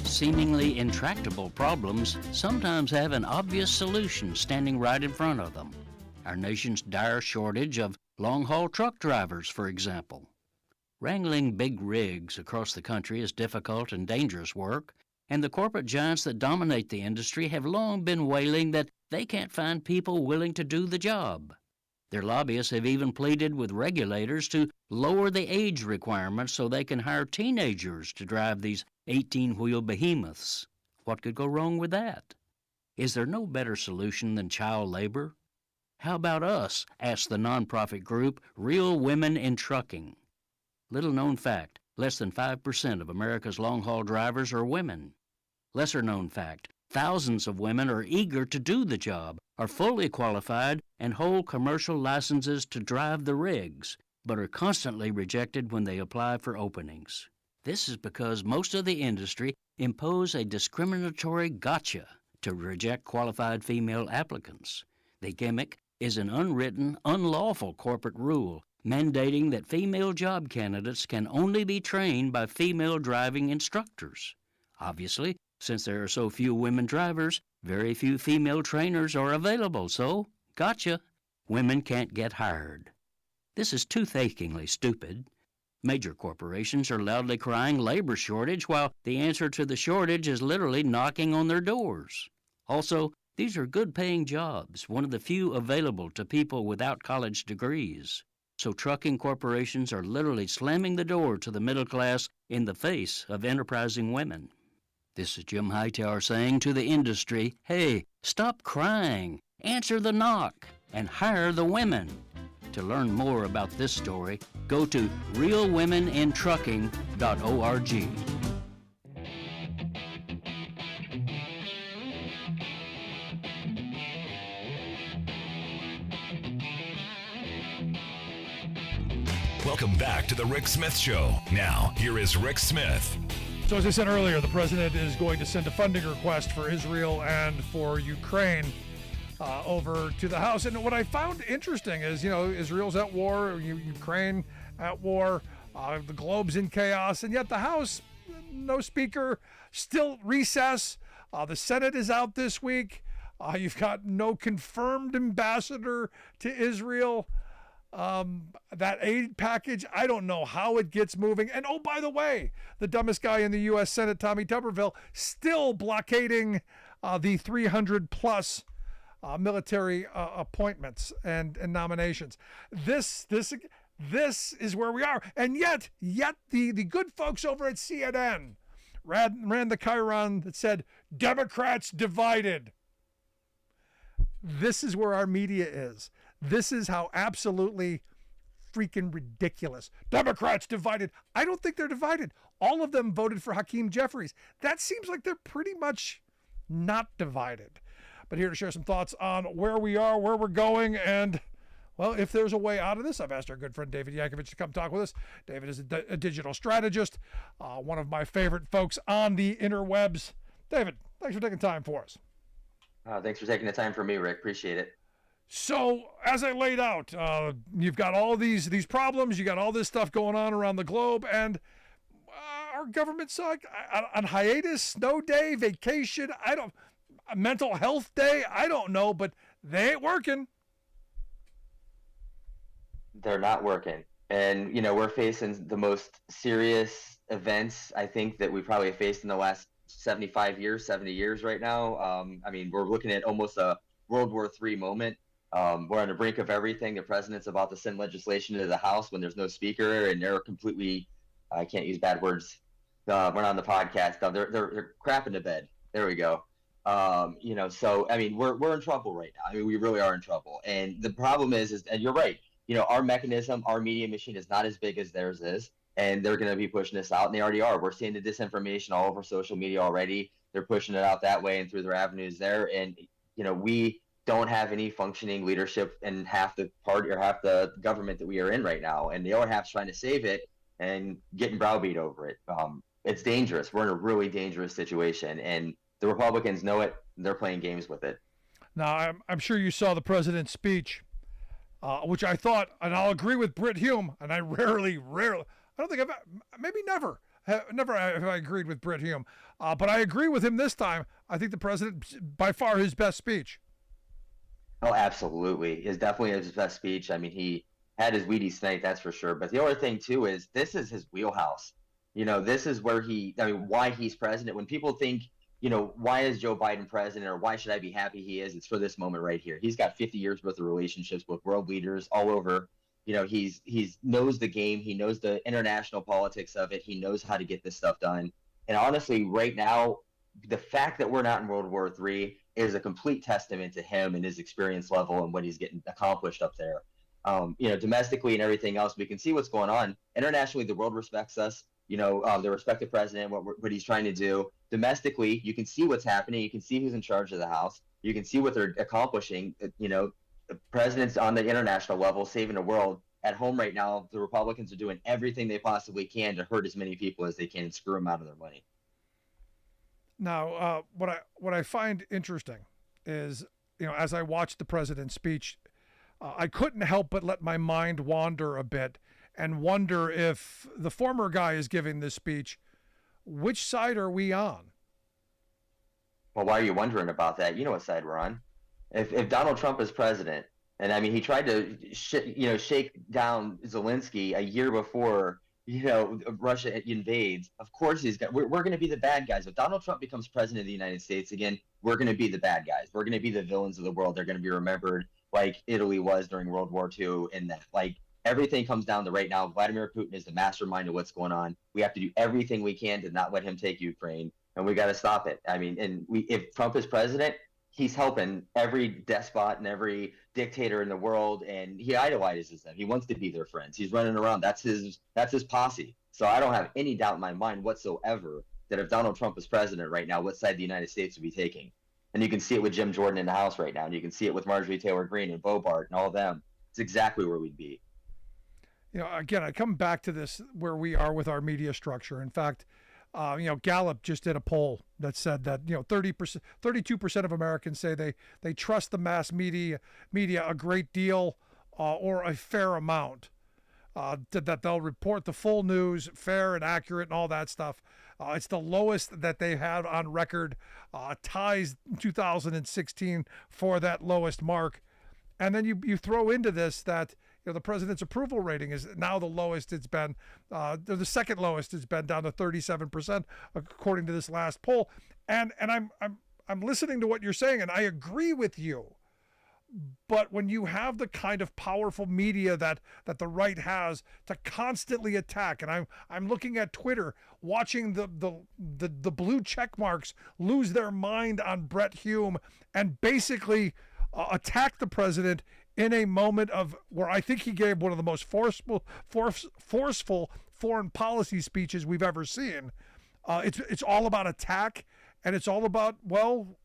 Seemingly intractable problems sometimes have an obvious solution standing right in front of them. Our nation's dire shortage of long-haul truck drivers, for example. Wrangling big rigs across the country is difficult and dangerous work, and the corporate giants that dominate the industry have long been wailing that they can't find people willing to do the job. Their lobbyists have even pleaded with regulators to lower the age requirements so they can hire teenagers to drive these 18-wheel behemoths. What could go wrong with that? Is there no better solution than child labor? How about us? Asked the nonprofit group Real Women in Trucking. Little known fact, less than 5% of America's long-haul drivers are women. Lesser known fact, thousands of women are eager to do the job, are fully qualified, and hold commercial licenses to drive the rigs, but are constantly rejected when they apply for openings. This is because most of the industry impose a discriminatory gotcha to reject qualified female applicants. The gimmick is an unwritten, unlawful corporate rule mandating that female job candidates can only be trained by female driving instructors. Obviously, since there are so few women drivers, very few female trainers are available, so, gotcha, women can't get hired. This is toothachingly stupid. Major corporations are loudly crying labor shortage while the answer to the shortage is literally knocking on their doors. Also, these are good-paying jobs, one of the few available to people without college degrees. So trucking corporations are literally slamming the door to the middle class in the face of enterprising women. This is Jim Hightower saying to the industry, hey, stop crying, answer the knock, and hire the women. To learn more about this story, go to realwomenintrucking.org. Welcome back to the Rick Smith Show. Now, here is Rick Smith. So as I said earlier, the president is going to send a funding request for Israel and for Ukraine over to the House. And what I found interesting is, Israel's at war, Ukraine at war, the globe's in chaos, and yet the House, no speaker, still recess. The Senate is out this week. You've got no confirmed ambassador to Israel. That aid package, I don't know how it gets moving. And oh, by the way, the dumbest guy in the U.S. Senate, Tommy Tuberville, still blockading the 300 plus military appointments and nominations. This is where we are. And yet the good folks over at CNN ran the chyron that said, Democrats divided. This is where our media is. This is how absolutely freaking ridiculous. Democrats divided. I don't think they're divided. All of them voted for Hakeem Jeffries. That seems like they're pretty much not divided. But here to share some thoughts on where we are, where we're going, and, well, if there's a way out of this, I've asked our good friend David Yankovic to come talk with us. David is a digital strategist, one of my favorite folks on the interwebs. David, thanks for taking time for us. Thanks for taking the time for me, Rick. Appreciate it. So, as I laid out, you've got all these problems, you got all this stuff going on around the globe, and our government's on hiatus, snow day, vacation, mental health day, I don't know, but they ain't working. They're not working. And, we're facing the most serious events, I think, that we probably faced in the last 75 years, 70 years right now. We're looking at almost a World War III moment. We're on the brink of everything. The president's about to send legislation to the House when there's no speaker, and they're completely, I can't use bad words. We're not on the podcast. They're crapping the bed. There we go. We're in trouble right now. We really are in trouble. And the problem is, and you're right, our mechanism, our media machine is not as big as theirs is, and they're going to be pushing this out, and they already are. We're seeing the disinformation all over social media already. They're pushing it out that way and through their avenues there. And, we don't have any functioning leadership in half the party or half the government that we are in right now. And the other half's trying to save it and getting browbeat over it. It's dangerous. We're in a really dangerous situation, and the Republicans know it. They're playing games with it. Now, I'm sure you saw the president's speech, which I thought, and I'll agree with Brit Hume, and I rarely, I don't think never have I agreed with Brit Hume, but I agree with him this time. I think the president, by far, his best speech. Oh, absolutely. It's definitely his best speech. He had his Wheaties tonight, that's for sure. But the other thing, too, is this is his wheelhouse. This is where why he's president. When people think, why is Joe Biden president, or why should I be happy he is, it's for this moment right here. He's got 50 years worth of relationships with world leaders all over. He's knows the game. He knows the international politics of it. He knows how to get this stuff done. And honestly, right now, the fact that we're not in World War III is a complete testament to him and his experience level and what he's getting accomplished up there. Domestically and everything else, we can see what's going on. Internationally, the world respects us. They respect the president, what he's trying to do. Domestically, you can see what's happening. You can see who's in charge of the House. You can see what they're accomplishing. The president's on the international level, saving the world. At home right now, the Republicans are doing everything they possibly can to hurt as many people as they can and screw them out of their money. Now, what I find interesting is, as I watched the president's speech, I couldn't help but let my mind wander a bit and wonder if the former guy is giving this speech, which side are we on? Well, why are you wondering about that? You know what side we're on. If Donald Trump is president, and he tried to shake down Zelensky a year before Russia invades, of course we're going to be the bad guys. If Donald Trump becomes president of the United States again, we're going to be the bad guys. We're going to be the villains of the world. They're going to be remembered like Italy was during World War II, and that everything comes down to right now, Vladimir Putin is the mastermind of what's going on. We have to do everything we can to not let him take Ukraine, and we got to stop it. If Trump is president, he's helping every despot and every dictator in the world, and he idolizes them. He wants to be their friends. He's running around. That's his posse. So I don't have any doubt in my mind whatsoever that if Donald Trump is president right now, what side the United States would be taking. And you can see it with Jim Jordan in the House right now, and you can see it with Marjorie Taylor Greene and Bobart and all of them. It's exactly where we'd be. Again, I come back to this where we are with our media structure. In fact, Gallup just did a poll that said that 32% of Americans say they trust the mass media a great deal or a fair amount. That they'll report the full news, fair and accurate, and all that stuff. It's the lowest that they had on record. Ties 2016 for that lowest mark. And then you throw into this that the president's approval rating is now the lowest it's been. The second lowest it's been, down to 37%, according to this last poll. And I'm listening to what you're saying, and I agree with you. But when you have the kind of powerful media that the right has to constantly attack, and I'm looking at Twitter, watching the blue check marks lose their mind on Brett Hume and basically attack the president in a moment of where I think he gave one of the most forceful foreign policy speeches we've ever seen. It's all about attack, and it's all about, well,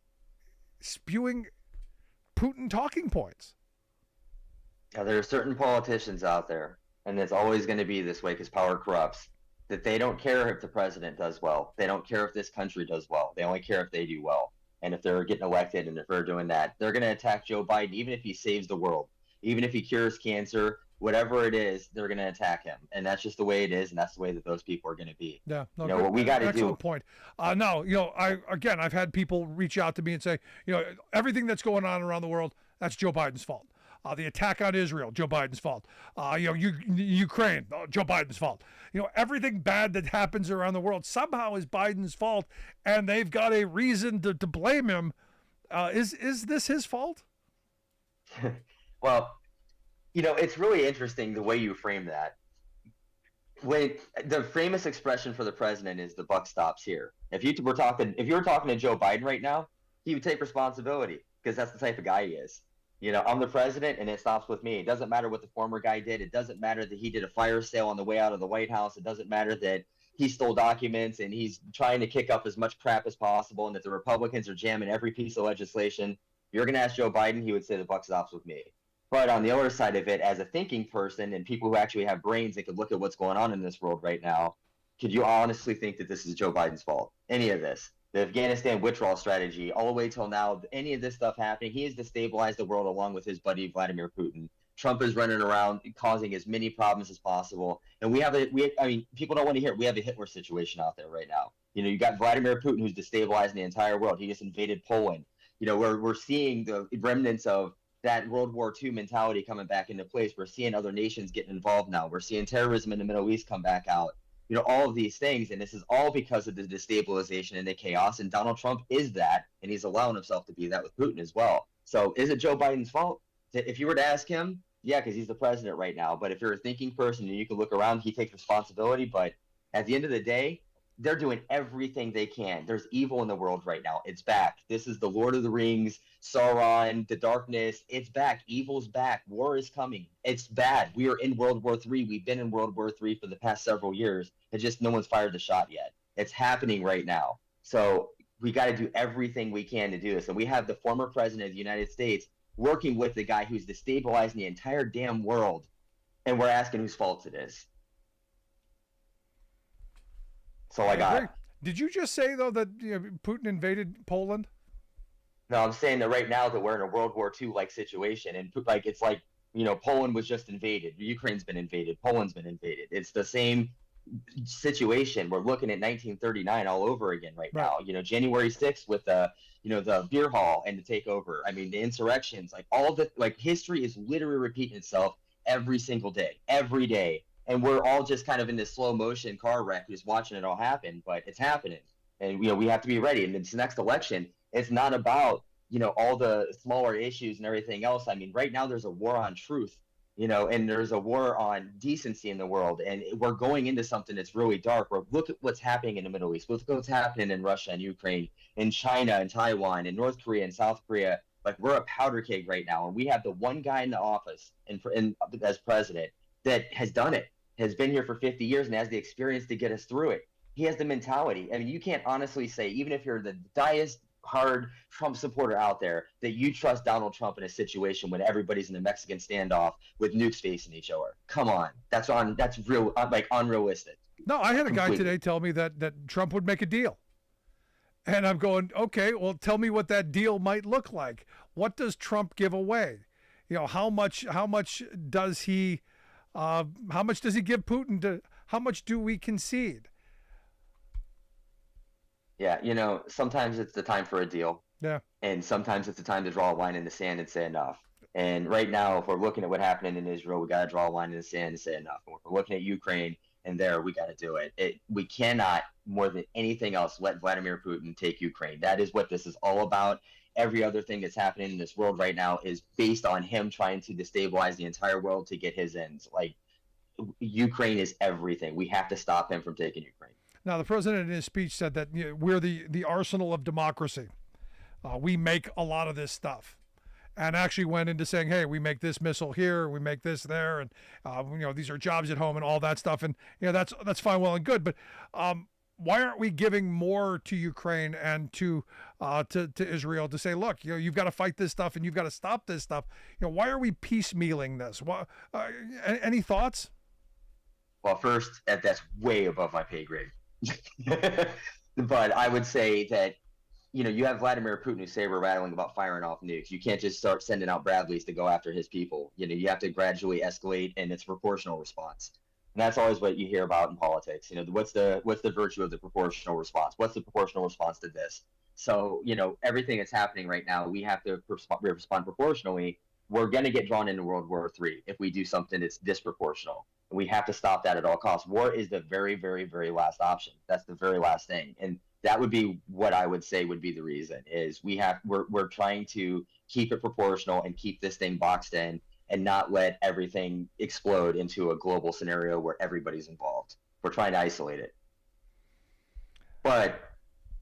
spewing Putin talking points. Now, there are certain politicians out there, and it's always going to be this way because power corrupts, that they don't care if the president does well. They don't care if this country does well. They only care if they do well. And if they're getting elected and if they're doing that, they're going to attack Joe Biden, even if he saves the world, even if he cures cancer, whatever it is, they're going to attack him. And that's just the way it is. And that's the way that those people are going to be. Yeah. No, what we got to do. Excellent point. No, I've had people reach out to me and say, everything that's going on around the world, that's Joe Biden's fault. The attack on Israel, Joe Biden's fault. Ukraine, Joe Biden's fault. Everything bad that happens around the world somehow is Biden's fault, and they've got a reason to blame him. Is this his fault? Well, it's really interesting the way you frame that. When the famous expression for the president is "the buck stops here." If you were talking to Joe Biden right now, he would take responsibility because that's the type of guy he is. I'm the president and it stops with me. It doesn't matter what the former guy did. It doesn't matter that he did a fire sale on the way out of the White House. It doesn't matter that he stole documents and he's trying to kick up as much crap as possible and that the Republicans are jamming every piece of legislation. If you're going to ask Joe Biden, he would say the buck stops with me. But on the other side of it, as a thinking person and people who actually have brains that could look at what's going on in this world right now, could you honestly think that this is Joe Biden's fault? Any of this? The Afghanistan withdrawal strategy, all the way till now, any of this stuff happening, he has destabilized the world along with his buddy Vladimir Putin. Trump is running around causing as many problems as possible. And people don't want to hear it. We have a Hitler situation out there right now. You got Vladimir Putin who's destabilizing the entire world. He just invaded Poland. We're seeing the remnants of that World War II mentality coming back into place. We're seeing other nations getting involved now. We're seeing terrorism in the Middle East come back out. All of these things, and this is all because of the destabilization and the chaos, and Donald Trump is that, and he's allowing himself to be that with Putin as well. So is it Joe Biden's fault? If you were to ask him, yeah, because he's the president right now, but if you're a thinking person and you can look around, he takes responsibility, but at the end of the day, they're doing everything they can. There's evil in the world right now. It's back. This is the Lord of the Rings, Sauron, the darkness. It's back. Evil's back. War is coming. It's bad. We are in World War III. We've been in World War III for the past several years. It's just no one's fired the shot yet. It's happening right now. So we got to do everything we can to do this. And we have the former president of the United States working with the guy who's destabilizing the entire damn world. And we're asking whose fault it is. That's all I got. Did you just say, though, that Putin invaded Poland? No, I'm saying that right now that we're in a World War II-like situation. And it's like, Poland was just invaded. Ukraine's been invaded. Poland's been invaded. It's the same situation. We're looking at 1939 all over again right now. January 6th with the beer hall and the takeover. I mean, the insurrections, history is literally repeating itself every single day, every day. And we're all just kind of in this slow motion car wreck, just watching it all happen, but it's happening. And, we have to be ready. And this next election, it's not about, all the smaller issues and everything else. I mean, right now there's a war on truth, and there's a war on decency in the world. And we're going into something that's really dark. Look at what's happening in the Middle East. Look at what's happening in Russia and Ukraine, in China and Taiwan, and North Korea and South Korea. We're a powder keg right now. And we have the one guy in the office as president that has done it. Has been here for 50 years and has the experience to get us through it. He has the mentality. I mean, you can't honestly say, even if you're the diest hard Trump supporter out there, that you trust Donald Trump in a situation when everybody's in a Mexican standoff with nukes facing each other. Come on. That's real, unrealistic. No, I had a guy today tell me that Trump would make a deal. And I'm going, okay, well, tell me what that deal might look like. What does Trump give away? How much does he how much does he give Putin? How much do we concede? Yeah, sometimes it's the time for a deal. Yeah. And sometimes it's the time to draw a line in the sand and say enough. And right now, if we're looking at what's happening in Israel, we got to draw a line in the sand and say enough. And if we're looking at Ukraine and we got to do it. We cannot more than anything else, let Vladimir Putin take Ukraine. That is what this is all about. Every other thing that's happening in this world right now is based on him trying to destabilize the entire world to get his ends. Like, Ukraine is everything. We have to stop him from taking Ukraine. Now, the president in his speech said that we're the arsenal of democracy. We make a lot of this stuff, and actually went into saying, hey, we make this missile here, we make this there, and these are jobs at home and all that stuff. And that's fine, well and good. But why aren't we giving more to Ukraine and to Israel to say, look, you've got to fight this stuff and you've got to stop this stuff? Why are we piecemealing this? Any thoughts? Well, first, that's way above my pay grade. But I would say that, you have Vladimir Putin who's saber-rattling about firing off nukes. You can't just start sending out Bradleys to go after his people. You have to gradually escalate, and it's a proportional response. And that's always what you hear about in politics. What's the virtue of the proportional response? What's the proportional response to this? So, everything that's happening right now, we have to respond proportionally. We're going to get drawn into World War III if we do something that's disproportional. And we have to stop that at all costs. War is the very, very, very last option. That's the very last thing. And that would be what I would say would be the reason is we're trying to keep it proportional and keep this thing boxed in and not let everything explode into a global scenario where everybody's involved. We're trying to isolate it. But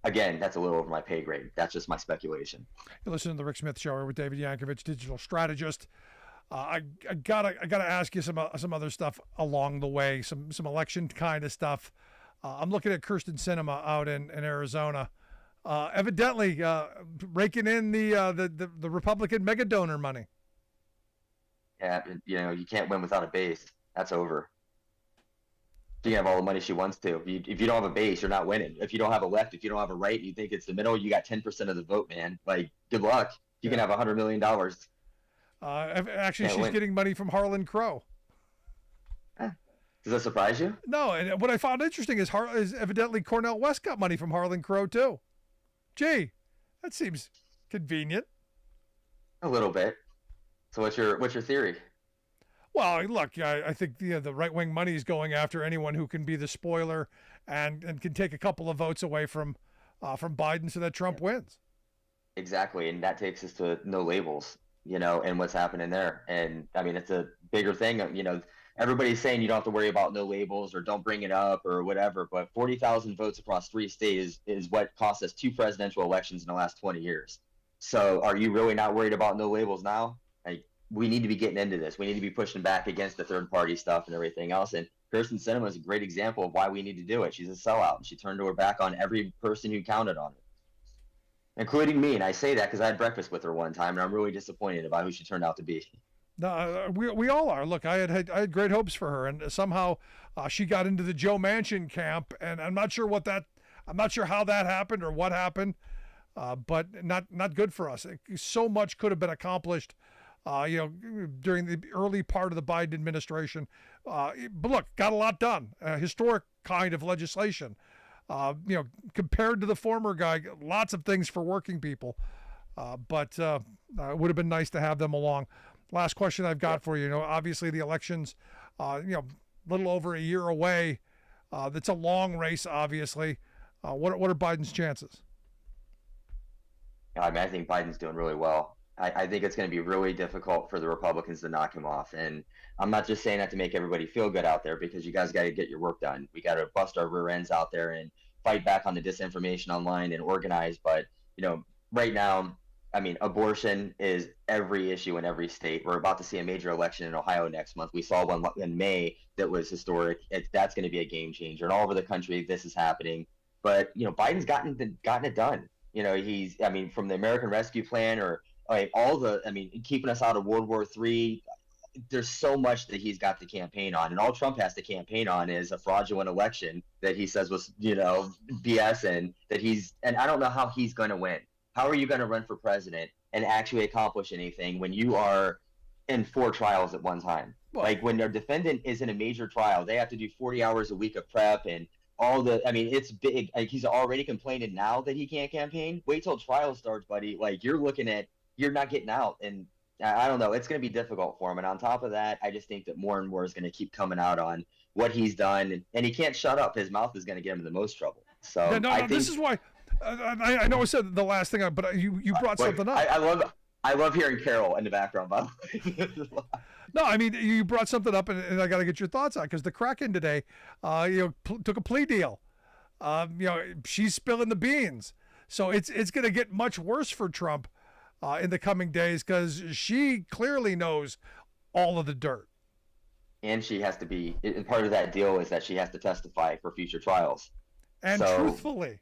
again, that's a little over my pay grade. That's just my speculation. You're listening to the Rick Smith Show with David Yankovich, digital strategist. I gotta ask you some other stuff along the way, some election kind of stuff. I'm looking at Kirsten Sinema out in Arizona, evidently raking in the Republican mega donor money. Yeah, you can't win without a base. That's over. She can have all the money she wants to. If you don't have a base, you're not winning. If you don't have a left, if you don't have a right, you think it's the middle, you got 10% of the vote, man. Like, good luck. You can have $100 million. Actually, she's getting money from Harlan Crow. Does that surprise you? No, and what I found interesting is evidently Cornel West got money from Harlan Crow too. Gee, that seems convenient. A little bit. So what's your theory? Well, look, I think the right-wing money is going after anyone who can be the spoiler and can take a couple of votes away from Biden so that Trump wins. Exactly, and that takes us to no labels, and what's happening there. And I mean, it's a bigger thing. Everybody's saying you don't have to worry about no labels or don't bring it up or whatever, but 40,000 votes across 3 states is what cost us 2 presidential elections in the last 20 years. So are you really not worried about no labels now? Like, we need to be getting into this. We need to be pushing back against the third-party stuff and everything else. And Kirsten Sinema is a great example of why we need to do it. She's a sellout, and she turned her back on every person who counted on her, including me. And I say that because I had breakfast with her one time, and I'm really disappointed about who she turned out to be. No, we all are. Look, I had great hopes for her, and somehow she got into the Joe Manchin camp, and I'm not sure how that happened or what happened, but not good for us. So much could have been accomplished, during the early part of the Biden administration. But look, got a lot done. Historic kind of legislation. Compared to the former guy, lots of things for working people, but it would have been nice to have them along. Last question I've got for you. Obviously the election's, little over a year away. That's a long race, obviously. What are Biden's chances? I think Biden's doing really well. I think it's going to be really difficult for the Republicans to knock him off. And I'm not just saying that to make everybody feel good out there, because you guys got to get your work done. We got to bust our rear ends out there and fight back on the disinformation online and organize. But, right now, abortion is every issue in every state. We're about to see a major election in Ohio next month. We saw one in May that was historic. That's going to be a game changer. And all over the country, this is happening. But, Biden's gotten it done. He's, from the American Rescue Plan or keeping us out of World War III. There's so much that he's got to campaign on. And all Trump has to campaign on is a fraudulent election that he says was, BS, and I don't know how he's going to win. How are you going to run for president and actually accomplish anything when you are in 4 trials at one time? Well, like, when their defendant is in a major trial, they have to do 40 hours a week of prep and all it's big. Like, he's already complaining now that he can't campaign. Wait till trial starts, buddy. Like, you're not getting out. And I don't know. It's going to be difficult for him. And on top of that, I just think that more and more is going to keep coming out on what he's done. And he can't shut up. His mouth is going to get him in the most trouble. So Yeah, no, I think, this is why. I know I said the last thing, but you brought something up. I love hearing Carol in the background, by the way. No, I mean, you brought something up, and I got to get your thoughts on it, because the Kraken today, took a plea deal. She's spilling the beans, so it's going to get much worse for Trump in the coming days, because she clearly knows all of the dirt. And she has to be part of that deal is that she has to testify for future trials. And truthfully.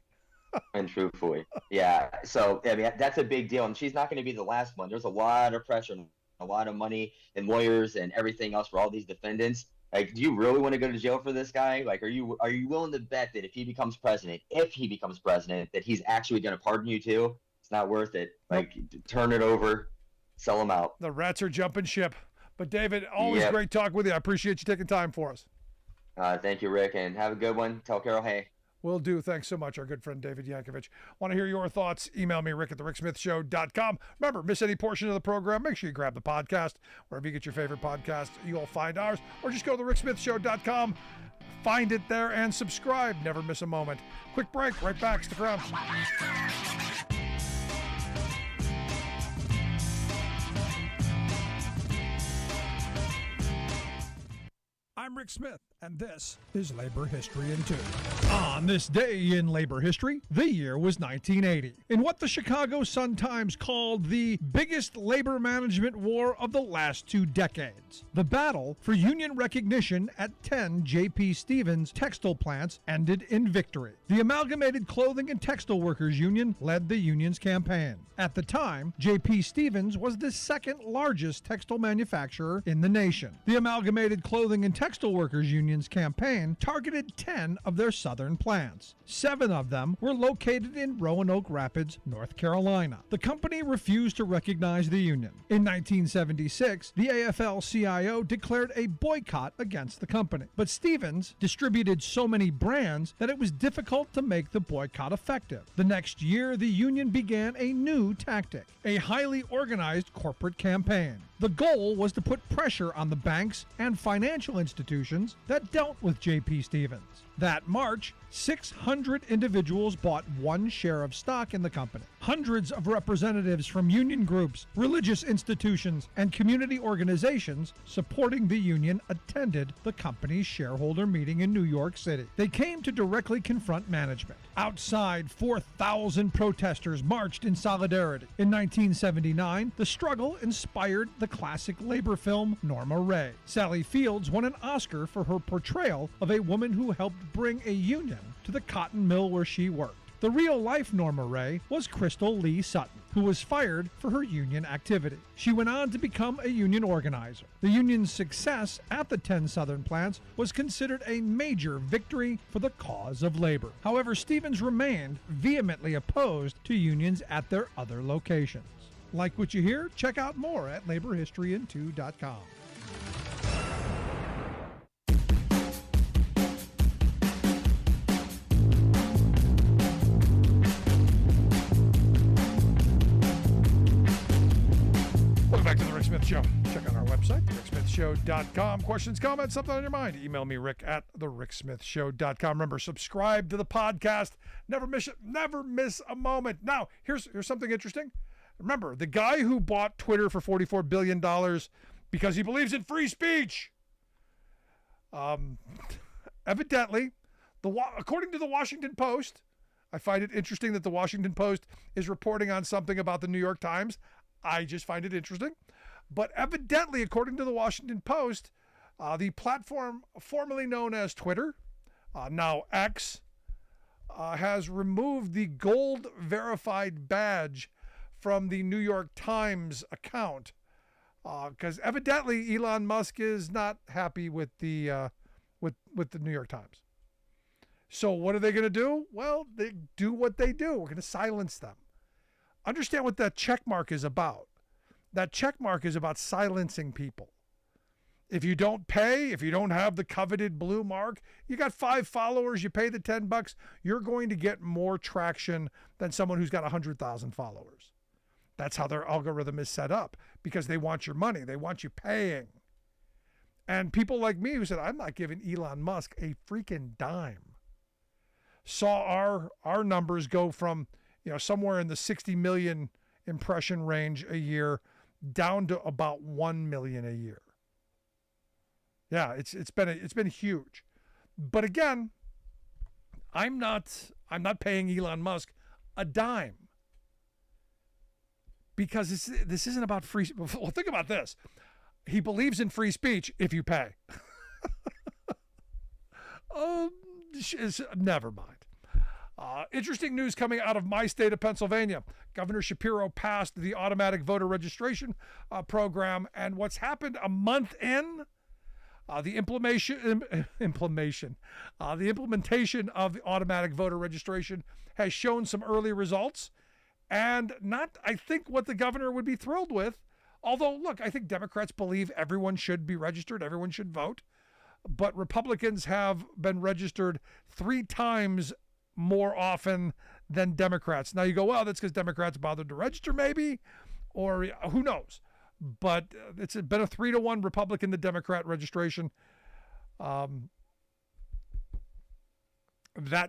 And truthfully, yeah. So I mean, that's a big deal, and she's not going to be the last one. There's a lot of pressure, a lot of money, and lawyers and everything else for all these defendants. Like, do you really want to go to jail for this guy? Like, are you willing to bet that if he becomes president, that he's actually going to pardon you too? It's not worth it. Like, turn it over, sell him out. The rats are jumping ship. But David, always great talk with you. I appreciate you taking time for us. Thank you, Rick, and have a good one. Tell Carol, hey. Will do. Thanks so much, our good friend David Yankovic. Want to hear your thoughts? Email me, rick@thericksmithshow.com. Remember, miss any portion of the program, make sure you grab the podcast. Wherever you get your favorite podcast, you'll find ours. Or just go to thericksmithshow.com, find it there, and subscribe. Never miss a moment. Quick break. Right back. Stick around. I'm Rick Smith, and this is Labor History in 2. On this day in labor history, the year was 1980, in what the Chicago Sun-Times called the biggest labor management war of the last 2 decades. The battle for union recognition at 10 J.P. Stevens textile plants ended in victory. The Amalgamated Clothing and Textile Workers Union led the union's campaign. At the time, J.P. Stevens was the second largest textile manufacturer in the nation. The Amalgamated Clothing and Textile Workers Union's campaign targeted 10 of their southern plants. 7 of them were located in Roanoke Rapids, North Carolina. The company refused to recognize the union. In 1976, the AFL-CIO declared a boycott against the company. But Stevens distributed so many brands that it was difficult to make the boycott effective. The next year, the union began a new tactic, a highly organized corporate campaign. The goal was to put pressure on the banks and financial institutions that dealt with J.P. Stevens. That March, 600 individuals bought 1 share of stock in the company. Hundreds of representatives from union groups, religious institutions, and community organizations supporting the union attended the company's shareholder meeting in New York City. They came to directly confront management. Outside, 4,000 protesters marched in solidarity. In 1979, the struggle inspired the classic labor film Norma Ray. Sally Fields won an Oscar for her portrayal of a woman who helped bring a union to the cotton mill where she worked. The real-life Norma Ray was Crystal Lee Sutton, who was fired for her union activity. She went on to become a union organizer. The union's success at the 10 southern plants was considered a major victory for the cause of labor. However, Stevens remained vehemently opposed to unions at their other locations. Like what you hear? Check out more at laborhistoryin2.com. Welcome back to the Rick Smith Show. Check out our website, thericksmithshow.com. Questions, comments, something on your mind? Email me, rick@thericksmithshow.com. Remember, subscribe to the podcast. Never miss a moment. Now, here's something interesting. Remember, the guy who bought Twitter for $44 billion because he believes in free speech. Evidently, according to the Washington Post, I find it interesting that the Washington Post is reporting on something about the New York Times. I just find it interesting. But evidently, according to the Washington Post, the platform formerly known as Twitter, now X, has removed the gold verified badge from the New York Times account, because evidently Elon Musk is not happy with the New York Times. So what are they going to do? Well, they do what they do. We're going to silence them. Understand what that check mark is about. That check mark is about silencing people. If you don't pay, if you don't have the coveted blue mark, you got 5 followers, you pay the $10, you're going to get more traction than someone who's got 100,000 followers. That's how their algorithm is set up, because they want your money. They want you paying. And people like me who said, I'm not giving Elon Musk a freaking dime. saw our numbers go from, somewhere in the 60 million impression range a year down to about 1 million a year. Yeah, it's been huge. But again, I'm not paying Elon Musk a dime, because this isn't about free. Well, think about this. He believes in free speech if you pay. Never mind. Interesting news coming out of my state of Pennsylvania. Governor Shapiro passed the automatic voter registration program, and what's happened a month in, the implementation of the automatic voter registration has shown some early results, and not, I think, what the governor would be thrilled with. Although, look, I think Democrats believe everyone should be registered, everyone should vote, but Republicans have been registered 3 times more often than Democrats. Now you go, well, that's because Democrats bothered to register, maybe, or who knows. But it's been a 3-to-1 Republican to Democrat registration. That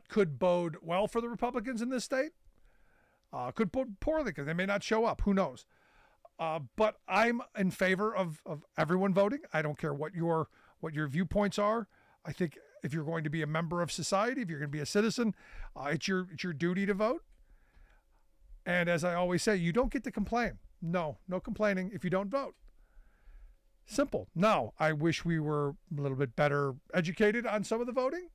could bode well for the Republicans in this state. Could bode poorly because they may not show up. Who knows? But I'm in favor of everyone voting. I don't care what your viewpoints are. I think if you're going to be a member of society, if you're going to be a citizen, it's your duty to vote. And as I always say, you don't get to complain. No complaining if you don't vote. Simple. Now, I wish we were a little bit better educated on some of the voting.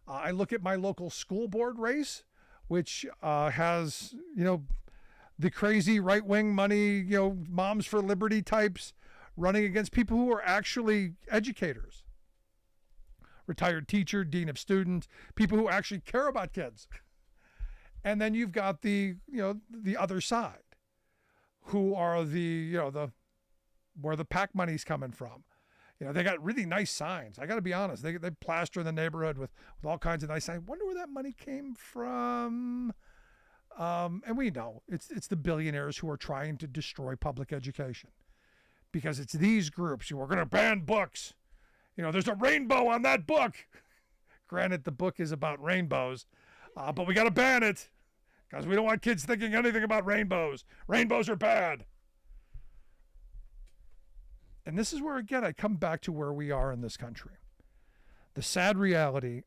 I look at my local school board race, which has, the crazy right-wing money, Moms for Liberty types running against people who are actually educators. Retired teacher, dean of students, people who actually care about kids. And then you've got the other side, who are where the PAC money's coming from. They got really nice signs. I got to be honest. They plaster the neighborhood with all kinds of nice signs. Wonder where that money came from. And we know it's the billionaires who are trying to destroy public education, because it's these groups who are going to ban books. There's a rainbow on that book. Granted, the book is about rainbows, but we got to ban it because we don't want kids thinking anything about rainbows. Rainbows are bad. And this is where, again, I come back to where we are in this country. The sad reality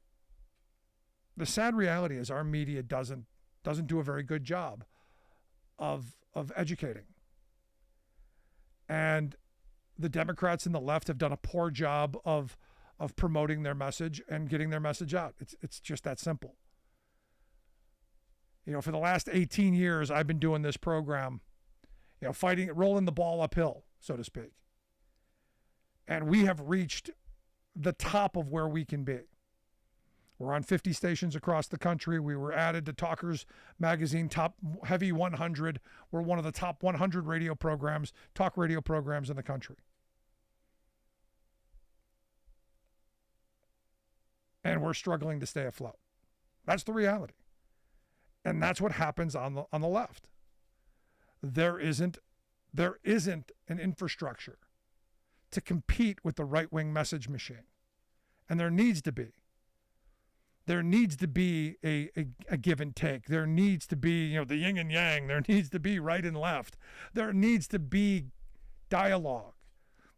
is our media doesn't do a very good job of educating. And the Democrats and the left have done a poor job of promoting their message and getting their message out. It's just that simple. For the last 18 years, I've been doing this program, rolling the ball uphill, so to speak. And we have reached the top of where we can be. We're on 50 stations across the country. We were added to Talkers Magazine Top Heavy 100. We're one of the top 100 radio programs, talk radio programs in the country. And we're struggling to stay afloat. That's the reality. And that's what happens on the left. There isn't an infrastructure to compete with the right-wing message machine. And there needs to be. There needs to be a give and take. There needs to be, the yin and yang. There needs to be right and left. There needs to be dialogue.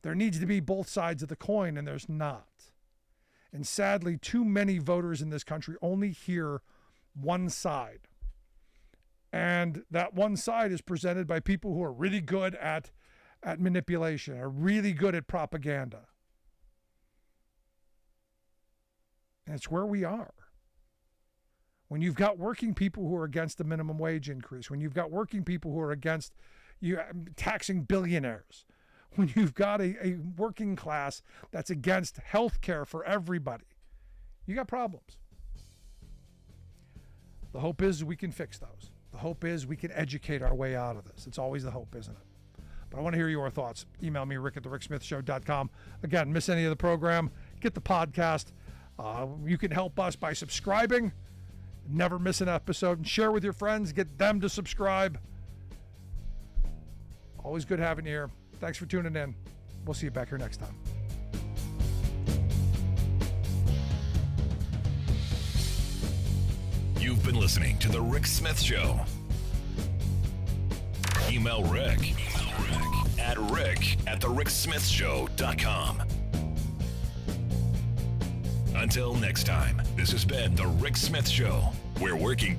There needs to be both sides of the coin, and there's not. And sadly, too many voters in this country only hear one side. And that one side is presented by people who are really good at manipulation, are really good at propaganda. And it's where we are. When you've got working people who are against the minimum wage increase, when you've got working people who are against taxing billionaires, when you've got a working class that's against health care for everybody, you got problems. The hope is we can fix those. The hope is we can educate our way out of this. It's always the hope, isn't it? But I want to hear your thoughts. Email me, rick@thericksmithshow.com. Again, miss any of the program, get the podcast. You can help us by subscribing. Never miss an episode. And share with your friends. Get them to subscribe. Always good having you here. Thanks for tuning in. We'll see you back here next time. You've been listening to The Rick Smith Show. Email Rick at rick@thericksmithshow.com. Until next time, this has been The Rick Smith Show. We're working